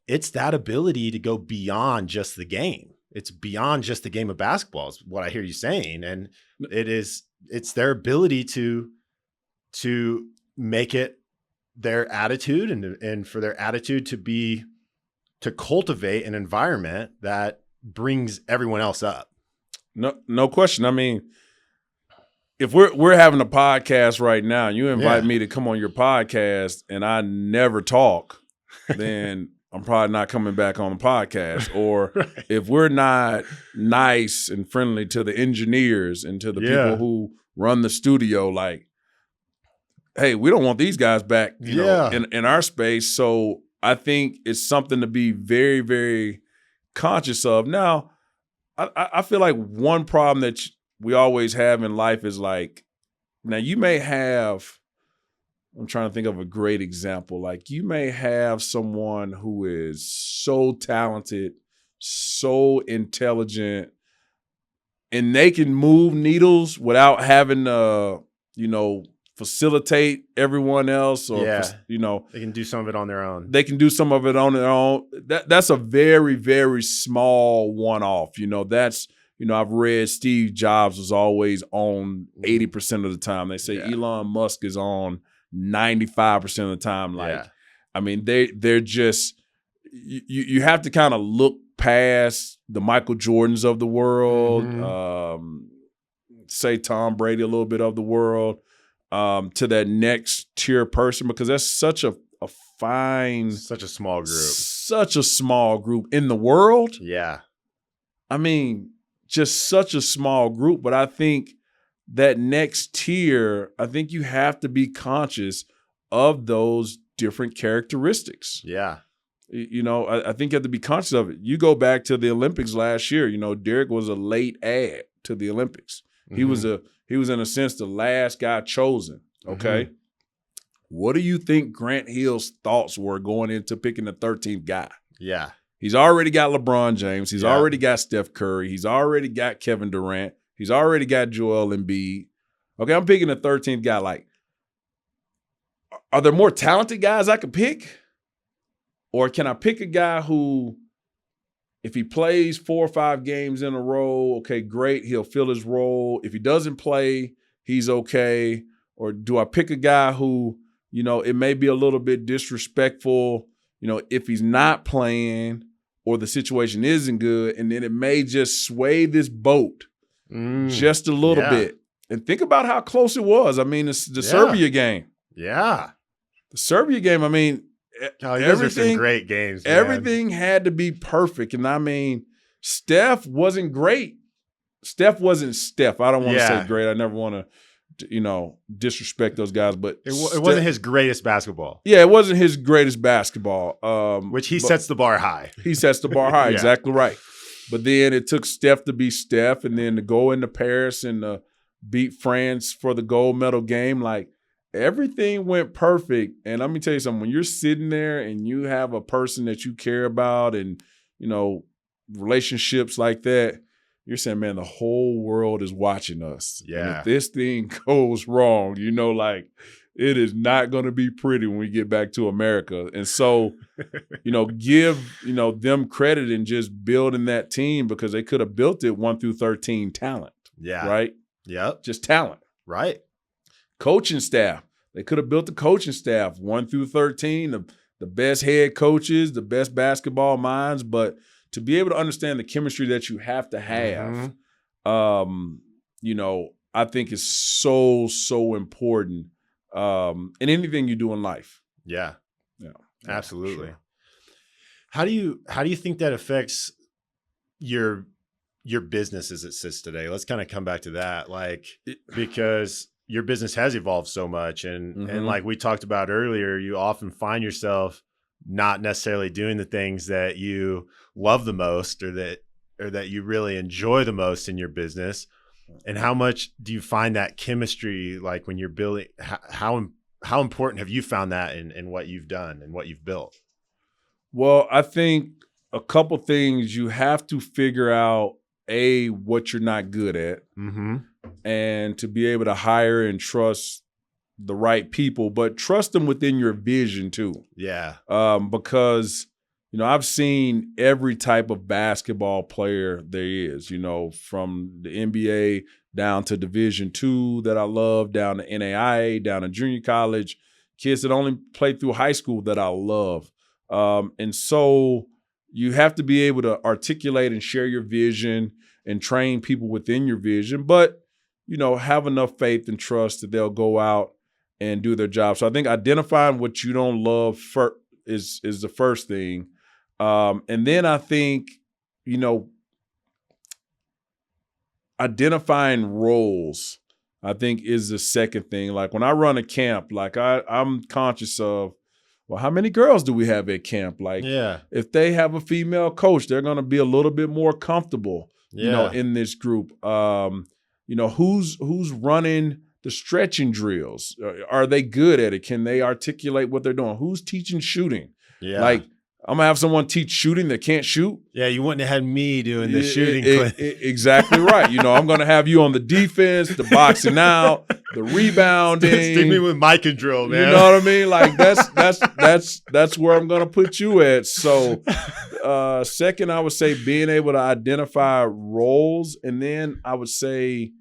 it's that ability to go beyond just the game. It's beyond just the game of basketball is what I hear you saying. And it's their ability to make it their attitude and for their attitude to cultivate an environment that brings everyone else up. No question. I mean, if we're having a podcast right now, you invite me to come on your podcast and I never talk, then I'm probably not coming back on the podcast. Or right. If we're not nice and friendly to the engineers and to the people who run the studio, like, hey, we don't want these guys back, you know, in our space. So I think it's something to be very, very conscious of. Now, I feel like one problem that we always have in life is like, now you may have, I'm trying to think of a great example. Like you may have someone who is so talented, so intelligent, and they can move needles without having to, you know, facilitate everyone else, or you know, they can do some of it on their own. They can do some of it on their own. That's a very, very small one-off. You know, that's, you know, I've read Steve Jobs was always on 80% of the time. They say Elon Musk is on 95% of the time. Like, I mean, they're just, you have to kind of look past the Michael Jordans of the world, say Tom Brady a little bit of the world, to that next tier person, because that's such a fine, such a small group in the world. Yeah. I mean, just such a small group. But I think that next tier, I think you have to be conscious of those different characteristics. Yeah. You know, I think you have to be conscious of it. You go back to the Olympics last year, you know, Derek was a late add to the Olympics. He was in a sense the last guy chosen. Okay. What do you think Grant Hill's thoughts were going into picking the 13th guy? Yeah. He's already got LeBron James. He's already got Steph Curry. He's already got Kevin Durant. He's already got Joel Embiid. Okay, I'm picking the 13th guy. Like, are there more talented guys I could pick? Or can I pick a guy who, if he plays 4 or 5 games in a row, okay, great, he'll fill his role. If he doesn't play, he's okay. Or do I pick a guy who, you know, it may be a little bit disrespectful, you know, if he's not playing or the situation isn't good, and then it may just sway this boat just a little bit. And think about how close it was. I mean, it's the Serbia game. Yeah. The Serbia game, I mean, those are some great games, man. Everything had to be perfect. And I mean, Steph wasn't great. Steph wasn't Steph. I don't want to say great. I never want to, you know, disrespect those guys. But it wasn't his greatest basketball. Yeah, it wasn't his greatest basketball. Which he sets the bar high. He sets the bar high, exactly right. But then it took Steph to be Steph, and then to go into Paris and beat France for the gold medal game. Like, everything went perfect. And let me tell you something, when you're sitting there and you have a person that you care about and, you know, relationships like that, you're saying, man, the whole world is watching us. Yeah. And if this thing goes wrong, you know, like, it is not going to be pretty when we get back to America. And so, you know, give, you know, them credit in just building that team, because they could have built it 1 through 13 talent. Yeah. Right? Yep. Just talent. Right. Coaching staff. They could have built the coaching staff 1 through 13, the best head coaches, the best basketball minds. But to be able to understand the chemistry that you have to have, you know, I think is so, so important in anything you do in life. Yeah. Yeah. Absolutely. Sure. How do you think that affects your business as it sits today? Let's kind of come back to that. Like, because your business has evolved so much. And like we talked about earlier, you often find yourself not necessarily doing the things that you love the most or that you really enjoy the most in your business. And how much do you find that chemistry, like when you're building, how important have you found that in what you've done and what you've built? Well, I think a couple things. You have to figure out, what you're not good at, and to be able to hire and trust the right people, but trust them within your vision too. Yeah. Because I've seen every type of basketball player there is, from the NBA down to Division II that I love, down to NAIA, down to junior college, kids that only played through high school that I love. And so you have to be able to articulate and share your vision and train people within your vision, but, have enough faith and trust that they'll go out and do their job. So I think identifying what you don't love is the first thing. And then I think, identifying roles, I think, is the second thing. Like when I run a camp, like I'm conscious of, well, how many girls do we have at camp? Like, if they have a female coach, they're going to be a little bit more comfortable, in this group. Who's running the stretching drills? Are they good at it? Can they articulate what they're doing? Who's teaching shooting? Yeah. Like, I'm going to have someone teach shooting that can't shoot. Yeah, you wouldn't have had me doing the shooting. Exactly right. I'm going to have you on the defense, the boxing out, the rebounding. Stick me with mic and drill, man. You know what I mean? Like that's where I'm going to put you at. So second, I would say being able to identify roles. And then I would say,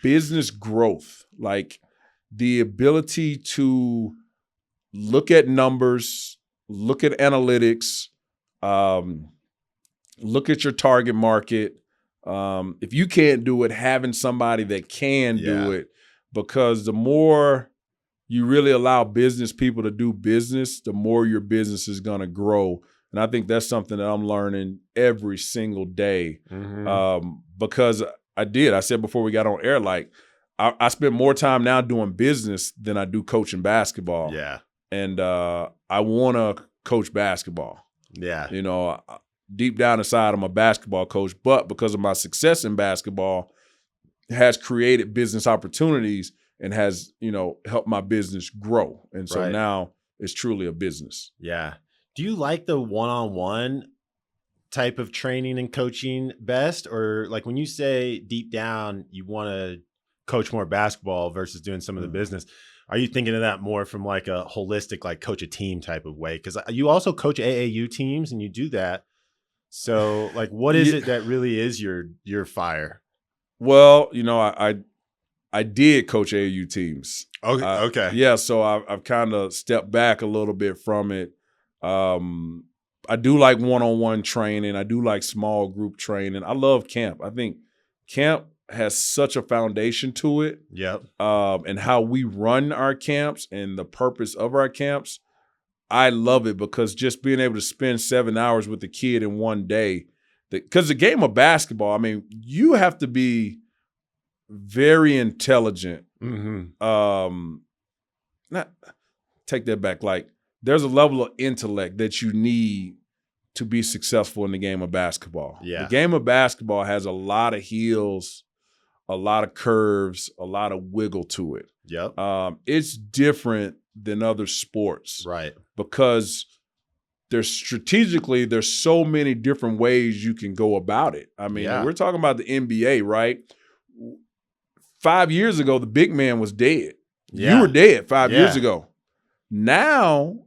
business growth, like the ability to look at numbers, look at analytics, look at your target market. If you can't do it, having somebody that can do it, because the more you really allow business people to do business, the more your business is going to grow. And I think that's something that I'm learning every single day. Because I said before we got on air, like I spend more time now doing business than I do coaching basketball. Yeah. And I want to coach basketball. Yeah. Deep down inside, I'm a basketball coach, but because of my success in basketball, has created business opportunities and has, helped my business grow. And so now it's truly a business. Yeah. Do you like the one-on-one type of training and coaching best? Or like when you say deep down you want to coach more basketball versus doing some of the business, are you thinking of that more from like a holistic, like coach a team type of way? Because you also coach AAU teams and you do that. So like, what is it that really is your fire? Well, I did coach AAU teams. Okay. Yeah. So I've kind of stepped back a little bit from it. I do like one-on-one training. I do like small group training. I love camp. I think camp has such a foundation to it. Yep. And how we run our camps and the purpose of our camps, I love it, because just being able to spend 7 hours with the kid in one day, because the game of basketball, I mean, you have to be very intelligent. Not take that back. Like, there's a level of intellect that you need to be successful in the game of basketball. Yeah. The game of basketball has a lot of heels, a lot of curves, a lot of wiggle to it. Yep. It's different than other sports. Right. Because there's so many different ways you can go about it. I mean, we're talking about the NBA, right? 5 years ago, the big man was dead. Yeah. You were dead 5 years ago. Now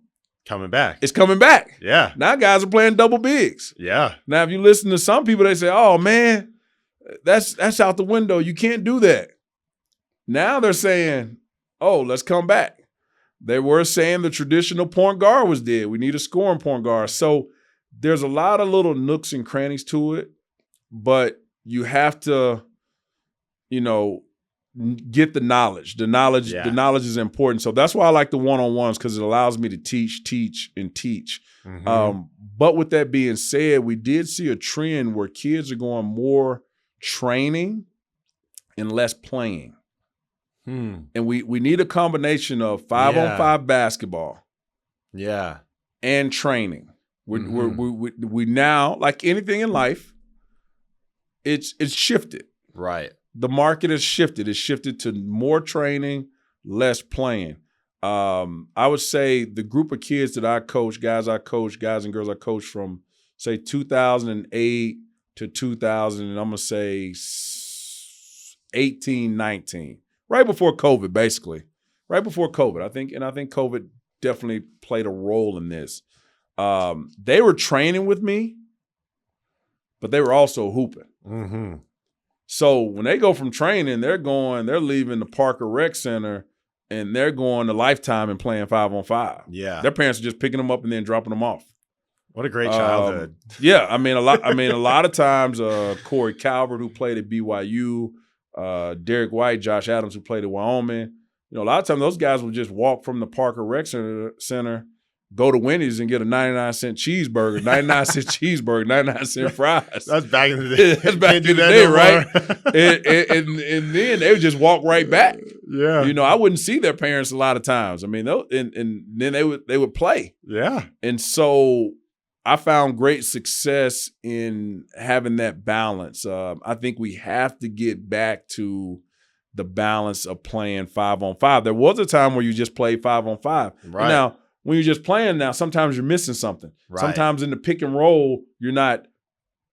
it's coming back. Yeah. Now guys are playing double bigs. Yeah. Now, if you listen to some people, they say, oh man, that's out the window. You can't do that. Now they're saying, oh, let's come back. They were saying the traditional point guard was dead. We need a scoring point guard. So there's a lot of little nooks and crannies to it, but you have to, get the knowledge. The knowledge is important. So that's why I like the one-on-ones, because it allows me to teach, and teach. But with that being said, we did see a trend where kids are going more training and less playing. And we need a combination of 5-on-5 basketball, and training. We now, like anything in life, it's shifted. Right. The market has shifted. It's shifted to more training, less playing. I would say the group of kids that I coach, guys and girls I coach from, say 2008 to 2000, and I'm gonna say 18, 19. Right before COVID, basically. Right before COVID. I think COVID definitely played a role in this. They were training with me, but they were also hooping. Mm-hmm. So when they go from training, they're leaving the Parker Rec Center and they're going to Lifetime and playing 5-on-5. Yeah. Their parents are just picking them up and then dropping them off. What a great childhood. Yeah, I mean a lot of times Corey Calvert, who played at BYU, Derek White, Josh Adams, who played at Wyoming. You know, a lot of times those guys would just walk from the Parker Rec Center, go to Wendy's and get a 99-cent cheeseburger, 99-cent fries. That's back in the day. That's back in the day, right? and then they would just walk right back. Yeah. You know, I wouldn't see their parents a lot of times. I mean, and then they would play. Yeah. And so I found great success in having that balance. I think we have to get back to the balance of playing 5-on-5. There was a time where you just played 5-on-5. Right. Now, when you're just playing now, sometimes you're missing something. Right. Sometimes in the pick and roll, you're not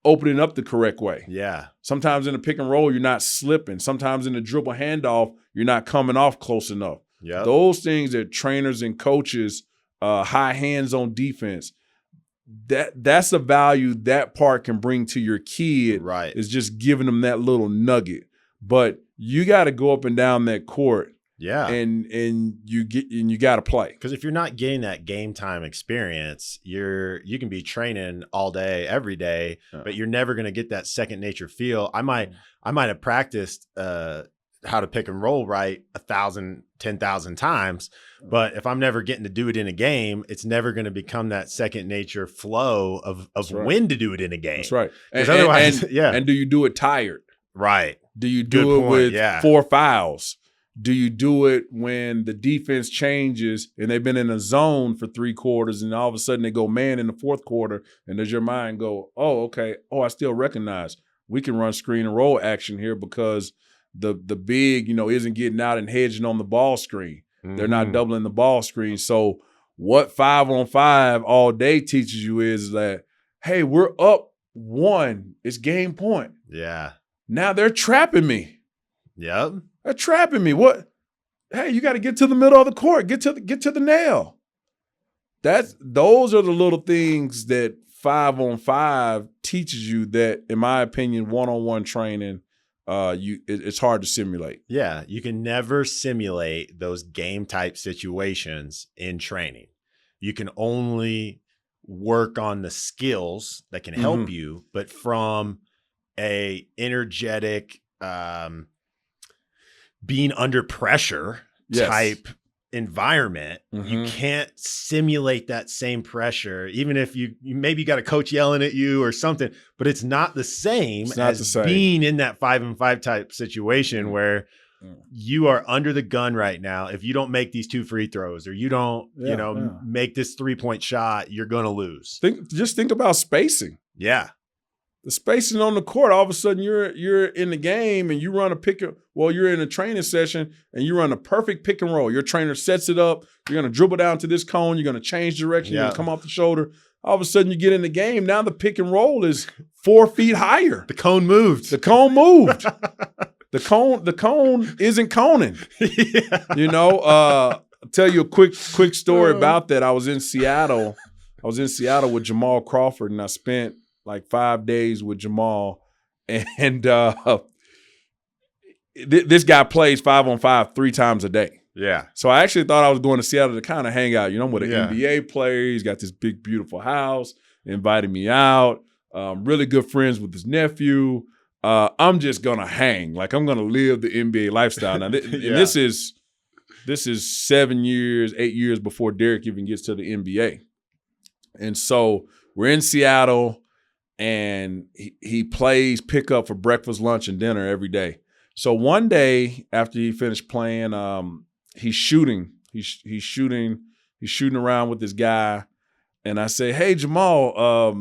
opening up the correct way. Yeah. Sometimes in the pick and roll, you're not slipping. Sometimes in the dribble handoff, you're not coming off close enough. Yeah. Those things that trainers and coaches, high hands on defense, that's the value that part can bring to your kid. Right. Is just giving them that little nugget. But you got to go up and down that court. Yeah. And you got to play. Because if you're not getting that game time experience, you can be training all day, every day, but you're never going to get that second nature feel. I might have practiced how to pick and roll right 1,000, 10,000 times, but if I'm never getting to do it in a game, it's never going to become that second nature flow of right. when to do it in a game. That's right. And otherwise, yeah. And do you do it tired? Right. Do you do it with 4 fouls? Do you do it when the defense changes and they've been in a zone for 3 quarters and all of a sudden they go man in the 4th quarter, and does your mind go, oh, okay, oh, I still recognize we can run screen and roll action here because the big, isn't getting out and hedging on the ball screen. Mm-hmm. They're not doubling the ball screen. So what 5-on-5 all day teaches you is that, hey, we're up 1. It's game point. Yeah. Now they're trapping me. Yep. They're trapping me. What? Hey, you got to get to the middle of the court. Get to the nail. Those are the little things that 5-on-5 teaches you that, in my opinion, one-on-one training, it's hard to simulate. Yeah, you can never simulate those game type situations in training. You can only work on the skills that can help mm-hmm. you, but from a energetic, being under pressure type environment, mm-hmm. you can't simulate that same pressure, even if you maybe got a coach yelling at you or something, but it's not the same as being in that 5-on-5 type situation where you are under the gun right now. If you don't make these 2 free throws or you don't, make this 3-point shot, you're going to lose. Just think about spacing. Yeah. The spacing on the court, all of a sudden you're in the game and you run you're in a training session and you run a perfect pick and roll. Your trainer sets it up. You're going to dribble down to this cone. You're going to change direction. You're going to come off the shoulder. All of a sudden you get in the game. Now the pick and roll is 4 feet higher. The cone moved. The cone isn't coning. Yeah. I'll tell you a quick story about that. I was in Seattle with Jamal Crawford, and I spent like 5 days with Jamal, and this guy plays 5-on-5 3 times a day. Yeah. So I actually thought I was going to Seattle to kind of hang out. I'm with an NBA player. He's got this big, beautiful house. Invited me out. Really good friends with his nephew. I'm just gonna hang. Like, I'm gonna live the NBA lifestyle. Now, and this is 7 years, 8 years before Derek even gets to the NBA. And so we're in Seattle. And he plays pickup for breakfast, lunch, and dinner every day. So one day after he finished playing, he's shooting. He's shooting around with this guy. And I say, hey, Jamal,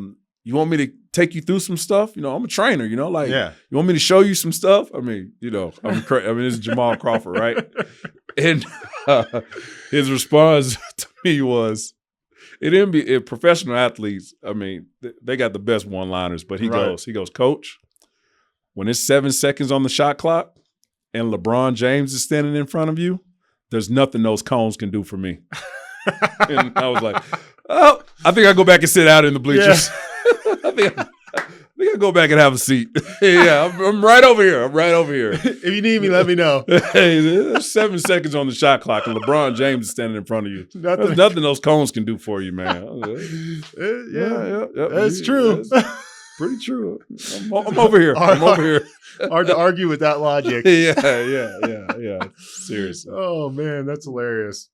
you want me to take you through some stuff? I'm a trainer, you want me to show you some stuff? I mean, this is Jamal Crawford, right? And his response to me was, professional athletes, I mean, they got the best one-liners, but he goes, Coach, when it's 7 seconds on the shot clock and LeBron James is standing in front of you, there's nothing those cones can do for me. And I was like, oh, I think I go back and sit out in the bleachers. I think I go back and have a seat. Yeah, I'm right over here. I'm right over here. If you need me, let me know. Hey, there's 7 seconds on the shot clock, and LeBron James is standing in front of you. There's nothing those cones can do for you, man. Yeah, that's true. That's pretty true. I'm over here. I'm over here. Hard to argue with that logic. Yeah. Seriously. Oh man, that's hilarious.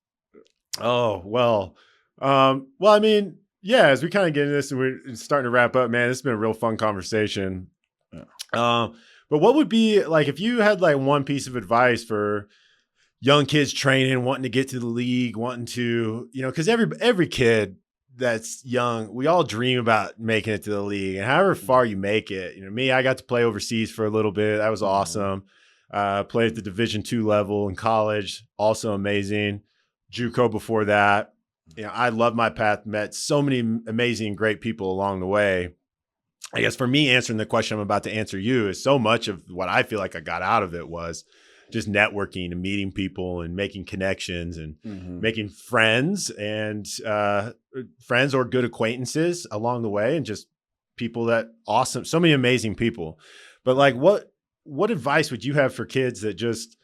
Oh well. Well, I mean, yeah. As we kind of get into this and we're starting to wrap up, man, it's been a real fun conversation. Yeah. But what would be like if you had like one piece of advice for young kids training, wanting to get to the league, wanting to, because every kid that's young, we all dream about making it to the league, and however far you make it. Me, I got to play overseas for a little bit. That was awesome. Played at the Division II level in college, also amazing. JUCO before that. I love my path. Met so many amazing, great people along the way. I guess for me, answering the question I'm about to answer you is so much of what I feel like I got out of it was just networking and meeting people and making connections and making friends and friends or good acquaintances along the way, and just people that awesome, so many amazing people. But like, what advice would you have for kids that just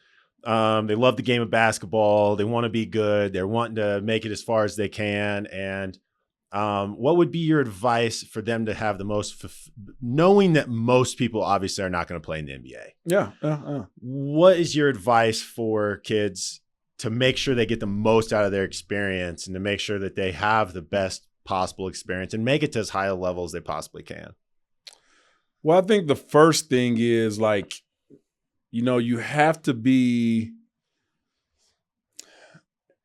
they love the game of basketball, they want to be good, they're wanting to make it as far as they can, and what would be your advice for them to have the most, knowing that most people obviously are not going to play in the NBA? Yeah. What is your advice for kids to make sure they get the most out of their experience and to make sure that they have the best possible experience and make it to as high a level as they possibly can? Well, I think the first thing is like, you have to be,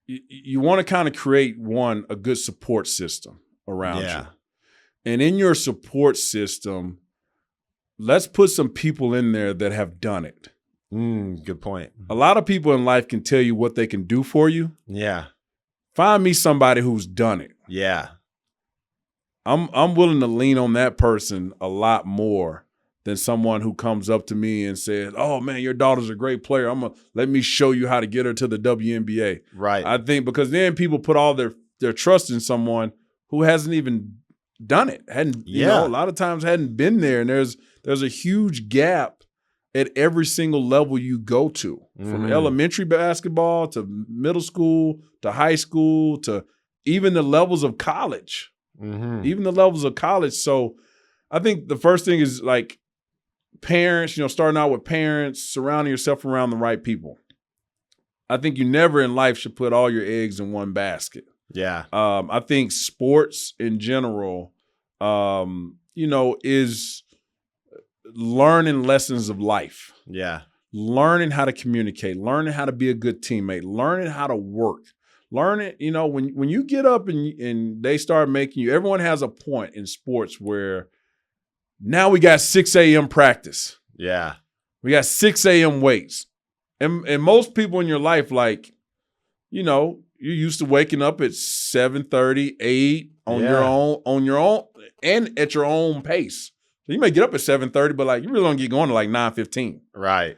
you want to kind of create a good support system around you. And in your support system, let's put some people in there that have done it. Good point. A lot of people in life can tell you what they can do for you. Yeah. Find me somebody who's done it. Yeah. I'm willing to lean on that person a lot more than someone who comes up to me and says, oh, man, your daughter's a great player. Let me show you how to get her to the WNBA. Right. I think because then people put all their trust in someone who hasn't even done it. A lot of times hadn't been there. And there's a huge gap at every single level you go to, from elementary basketball to middle school to high school to even the levels of college. So I think the first thing is like, parents, starting out with parents, surrounding yourself around the right people. I think you never in life should put all your eggs in one basket. Yeah. I think sports in general, is learning lessons of life. Yeah. Learning how to communicate, learning how to be a good teammate, learning how to work. Learning, when you get up and they start making you, everyone has a point in sports where now we got 6 a.m. practice. Yeah. We got 6 a.m. weights. And most people in your life, like, you're used to waking up at 7:30, 8 on your own, and at your own pace. So you may get up at 7:30, but like you really don't get going to like 9:15. Right.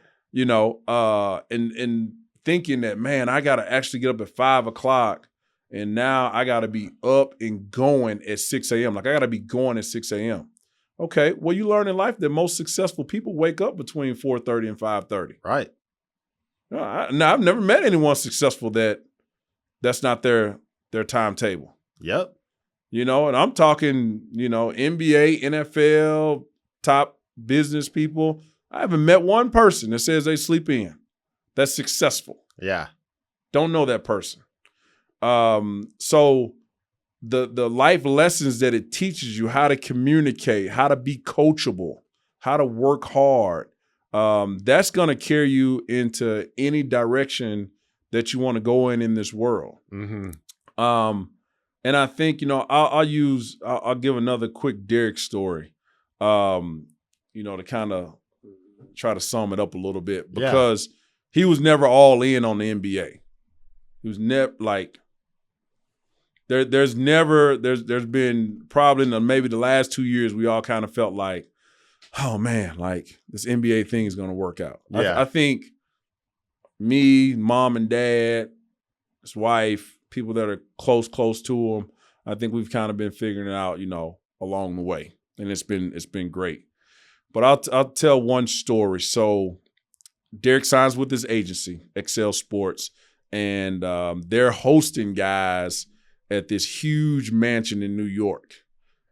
And thinking that, man, I gotta actually get up at 5 o'clock, and now I gotta be up and going at 6 a.m. Like I gotta be going at 6 a.m. Okay, well, you learn in life that most successful people wake up between 4:30 and 5:30. Right. Now, I've never met anyone successful that's not their timetable. Yep. And I'm talking, NBA, NFL, top business people. I haven't met one person that says they sleep in that's successful. Yeah. Don't know that person. So the life lessons that it teaches you, how to communicate, how to be coachable, how to work hard, that's going to carry you into any direction that you want to go in this world. And I think, I'll give another quick Derek story, to kind of try to sum it up a little bit, because he was never all in on the NBA. He was never like, there's been probably in maybe the last 2 years, we all kind of felt like, oh man, like this NBA thing is going to work out. Yeah. I think me, mom and dad, his wife, people that are close to him. I think we've kind of been figuring it out, along the way, and it's been great. But I'll tell one story. So Derek signs with his agency, Excel Sports, and they're hosting guys at this huge mansion in New York.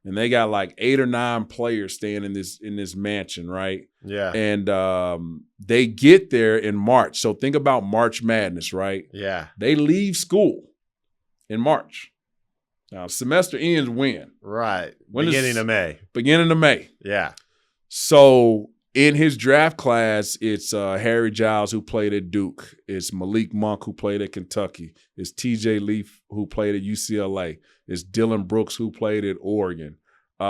And they got like 8 or 9 players staying in this mansion, right? Yeah. And they get there in March. So think about March Madness, right? Yeah. They leave school in March. Now, semester ends when? Right. Beginning of May. Beginning of May. Yeah. So in his draft class, it's Harry Giles, who played at Duke. It's Malik Monk, who played at Kentucky. It's TJ Leaf, who played at UCLA. It's Dylan Brooks, who played at Oregon. They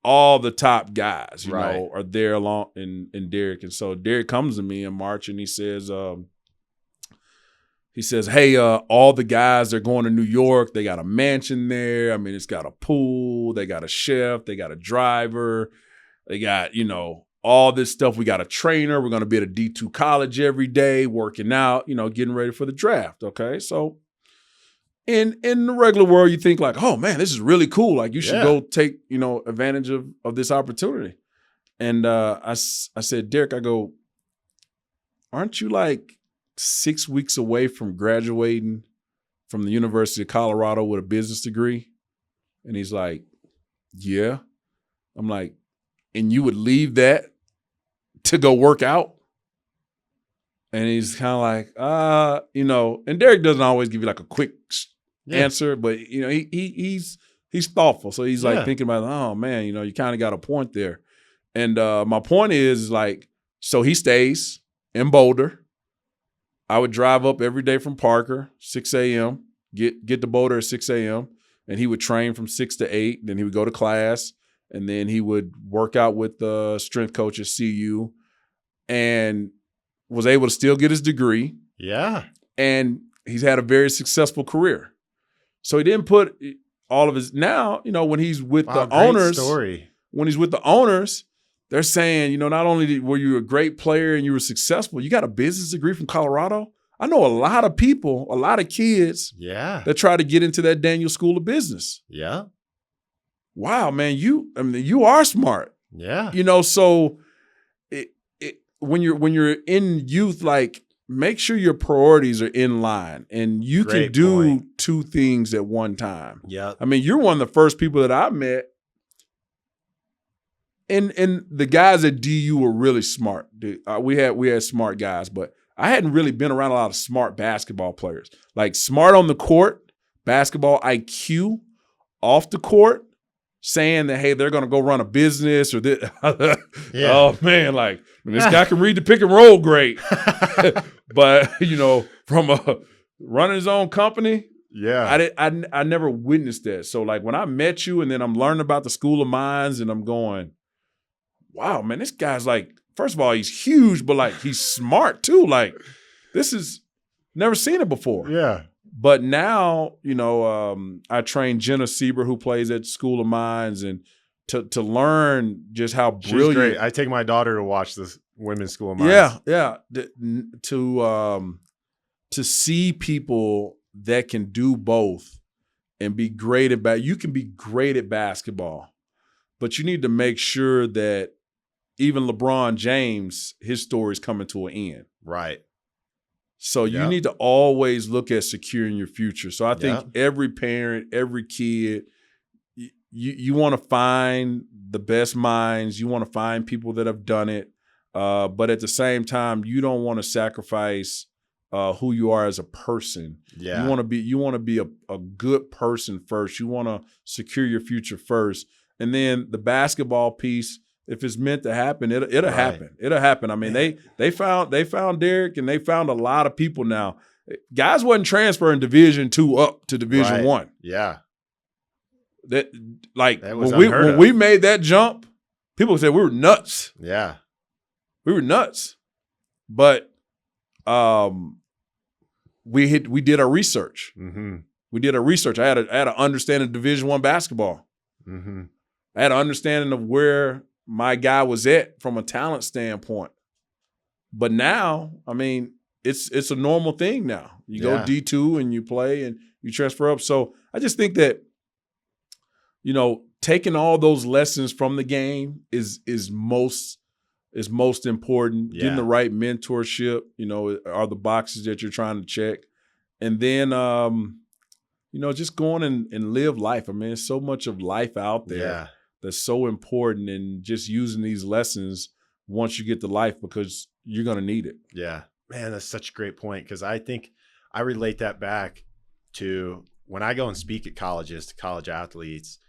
all the top guys, are there along in Derek. And so Derek comes to me in March and he says, hey, all the guys are going to New York. They got a mansion there. I mean, it's got a pool. They got a chef. They got a driver. They got, all this stuff. We got a trainer. We're going to be at a D2 college every day, working out, getting ready for the draft. Okay. So in the regular world, you think like, oh man, this is really cool. Like you should go take, advantage of this opportunity. And I said, Derek, I go, aren't you like 6 weeks away from graduating from the University of Colorado with a business degree? And he's like, yeah. I'm like, and you would leave that to go work out? And he's kind of like, and Derek doesn't always give you like a quick answer, but he's thoughtful. So he's like thinking about, oh man, you kind of got a point there. And my point is like, so he stays in Boulder. I would drive up every day from Parker, 6 a.m., get to Boulder at 6 a.m., and he would train from 6 to 8. Then he would go to class, and then he would work out with the strength coach at CU and was able to still get his degree. Yeah. And he's had a very successful career. So he didn't put all of his – now, when he's with the owners – story. When he's with the owners – they're saying, not only were you a great player and you were successful, you got a business degree from Colorado. I know a lot of people, a lot of kids that try to get into that Daniel School of Business. Yeah. Wow, man, you are smart. Yeah. So when you're in youth, like make sure your priorities are in line and you can do 2 things at one time. Yeah. I mean, you're one of the first people that I met. And the guys at DU were really smart. We had smart guys, but I hadn't really been around a lot of smart basketball players. Like smart on the court, basketball IQ, off the court, saying that, hey, they're going to go run a business or this. Oh, man, like this guy can read the pick and roll great. But, from running his own company, I never witnessed that. So, like, when I met you and then I'm learning about the School of Mines and I'm going, wow, man, this guy's like, first of all, he's huge, but like he's smart too. Like this is never seen it before. Yeah. But now, I trained Jenna Sieber, who plays at School of Mines, and to learn just how brilliant. She's great. I take my daughter to watch the women's School of Mines. Yeah. To see people that can do both and be great at you can be great at basketball, but you need to make sure that even LeBron James, his story is coming to an end. Right. So you need to always look at securing your future. So I think every parent, every kid, you want to find the best minds. You want to find people that have done it. But at the same time, you don't want to sacrifice who you are as a person. Yeah. You want to be a good person first. You want to secure your future first. And then the basketball piece, if it's meant to happen, it'll happen. It'll happen. I mean, they found Derek, and they found a lot of people now. Guys wasn't transferring Division II up to Division I. Yeah. That when we made that jump, people said we were nuts. Yeah. We were nuts. But we did our research. Mm-hmm. We did our research. I had an understanding of Division I basketball. Mm-hmm. I had an understanding of where my guy was at from a talent standpoint. But now, I mean, it's a normal thing now. You go Yeah. D2 and you play and you transfer up. So I just think that, taking all those lessons from the game is most important. Yeah. Getting the right mentorship, are the boxes that you're trying to check. And then, just going and live life. I mean, there's so much of life out there that's so important, and just using these lessons once you get to life, because you're going to need it. Yeah. Man, that's such a great point, because I think I relate that back to when I go and speak at colleges to college athletes.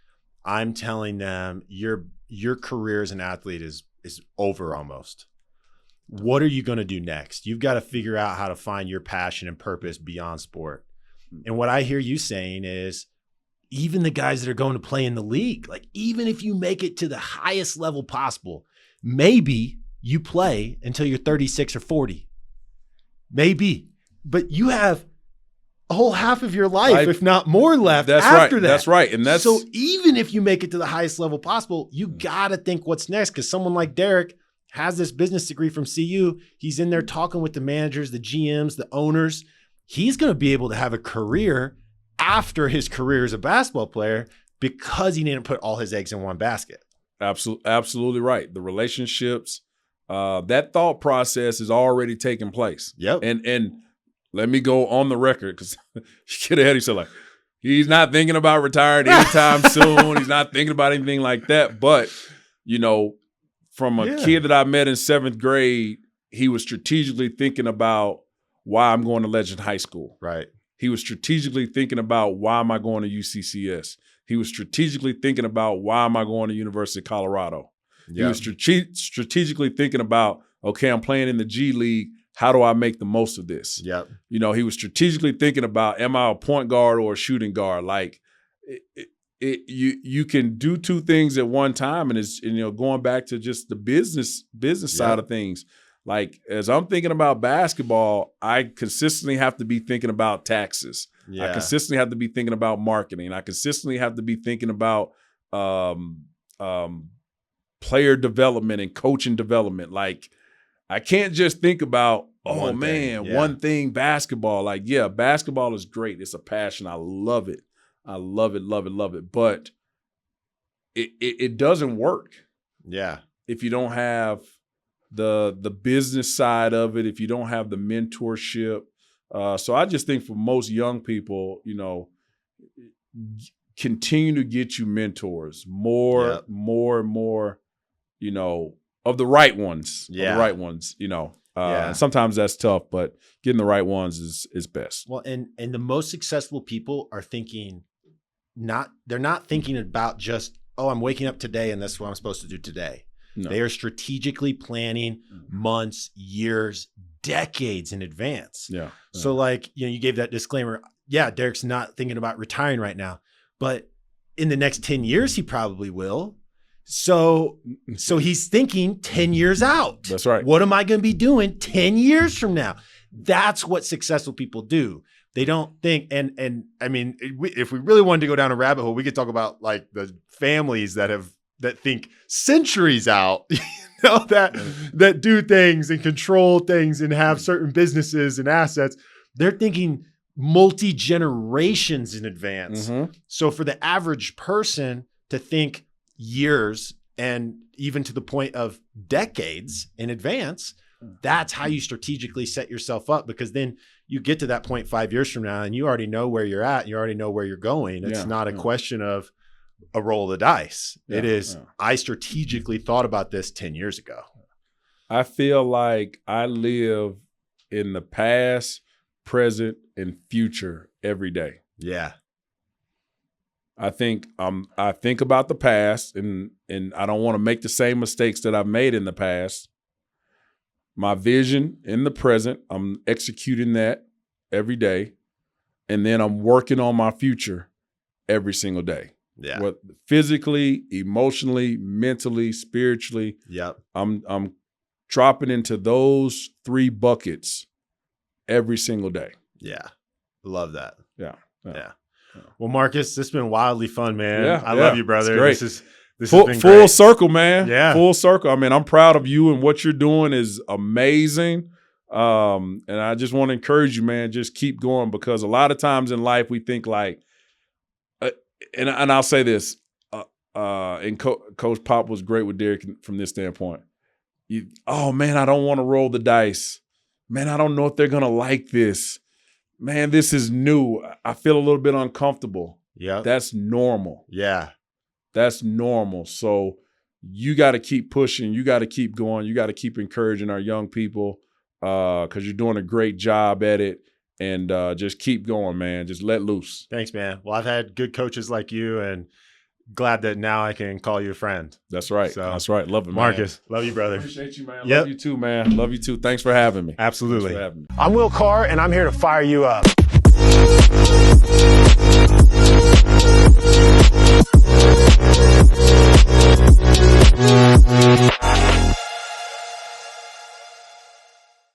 I'm telling them your career as an athlete is over almost. What are you going to do next? You've got to figure out how to find your passion and purpose beyond sport. And what I hear you saying is, even the guys that are going to play in the league, like even if you make it to the highest level possible, maybe you play until you're 36 or 40. Maybe. But you have a whole half of your life, if not more, left after that. That's right. And that's so even if you make it to the highest level possible, you got to think what's next, because someone like Derek has this business degree from CU. He's in there talking with the managers, the GMs, the owners. He's going to be able to have a career after his career as a basketball player because he didn't put all his eggs in one basket. Absolutely right. The relationships, that thought process is already taking place. Yep. And let me go on the record, because you get ahead of yourself. Like, he's not thinking about retiring anytime soon. He's not thinking about anything like that. But, from a kid that I met in 7th grade, he was strategically thinking about why I'm going to Legend High School. Right. He was strategically thinking about why am I going to UCCS. He was strategically thinking about why am I going to University of Colorado. Yep. He was strategically thinking about, okay, I'm playing in the G League. How do I make the most of this? Yep. He was strategically thinking about, am I a point guard or a shooting guard? Like, you can do two things at one time, and it's going back to just the business side of things. Like, as I'm thinking about basketball, I consistently have to be thinking about taxes. Yeah. I consistently have to be thinking about marketing. I consistently have to be thinking about player development and coaching development. Like, I can't just think about, one thing, basketball. Like, yeah, basketball is great. It's a passion. I love it. I love it, love it, love it. But it doesn't work. Yeah. If you don't have the business side of it, if you don't have the mentorship. So I just think for most young people, continue to get you mentors, more and more, of the right ones. Yeah. Of the right ones, And sometimes that's tough, but getting the right ones is best. Well, and the most successful people are they're not thinking about just, I'm waking up today and that's what I'm supposed to do today. No. They are strategically planning months, years, decades in advance. Yeah. So like, you gave that disclaimer. Yeah, Derek's not thinking about retiring right now, but in the next 10 years, he probably will. So he's thinking 10 years out. That's right. What am I going to be doing 10 years from now? That's what successful people do. They don't think, and I mean, if we really wanted to go down a rabbit hole, we could talk about like the families that think centuries out, that do things and control things and have certain businesses and assets. They're thinking multi-generations in advance. Mm-hmm. So for the average person to think years and even to the point of decades in advance, that's how you strategically set yourself up, because then you get to that point 5 years from now and you already know where you're at and you already know where you're going. It's not a question of a roll of the dice. It is, I strategically thought about this 10 years ago. I feel like I live in the past, present, and future every day. Yeah. I think about the past and I don't want to make the same mistakes that I've made in the past. My vision in the present, I'm executing that every day. And then I'm working on my future every single day. Yeah. Physically, emotionally, mentally, spiritually. Yep. I'm dropping into those 3 buckets every single day. Yeah. Love that. Yeah. Well, Marcus, this has been wildly fun, man. Yeah, I love you, brother. This has full, been full circle, man. Yeah. Full circle. I mean, I'm proud of you, and what you're doing is amazing. And I just want to encourage you, man, just keep going, because a lot of times in life we think like, and I'll say this, and Coach Pop was great with Derek from this standpoint. Oh man, I don't want to roll the dice. Man, I don't know if they're going to like this. Man, this is new. I feel a little bit uncomfortable. Yeah. That's normal. Yeah. That's normal. So you got to keep pushing. You got to keep going. You got to keep encouraging our young people, because you're doing a great job at it. And just keep going, man. Just let loose. Thanks, man. Well, I've had good coaches like you, and glad that now I can call you a friend. That's right. So, that's right. Love it, Marcus. Love you, brother. Appreciate you, man. Yep. Love you too, man. Love you too. Thanks for having me. Absolutely. Thanks for having me. I'm Will Carr, and I'm here to fire you up.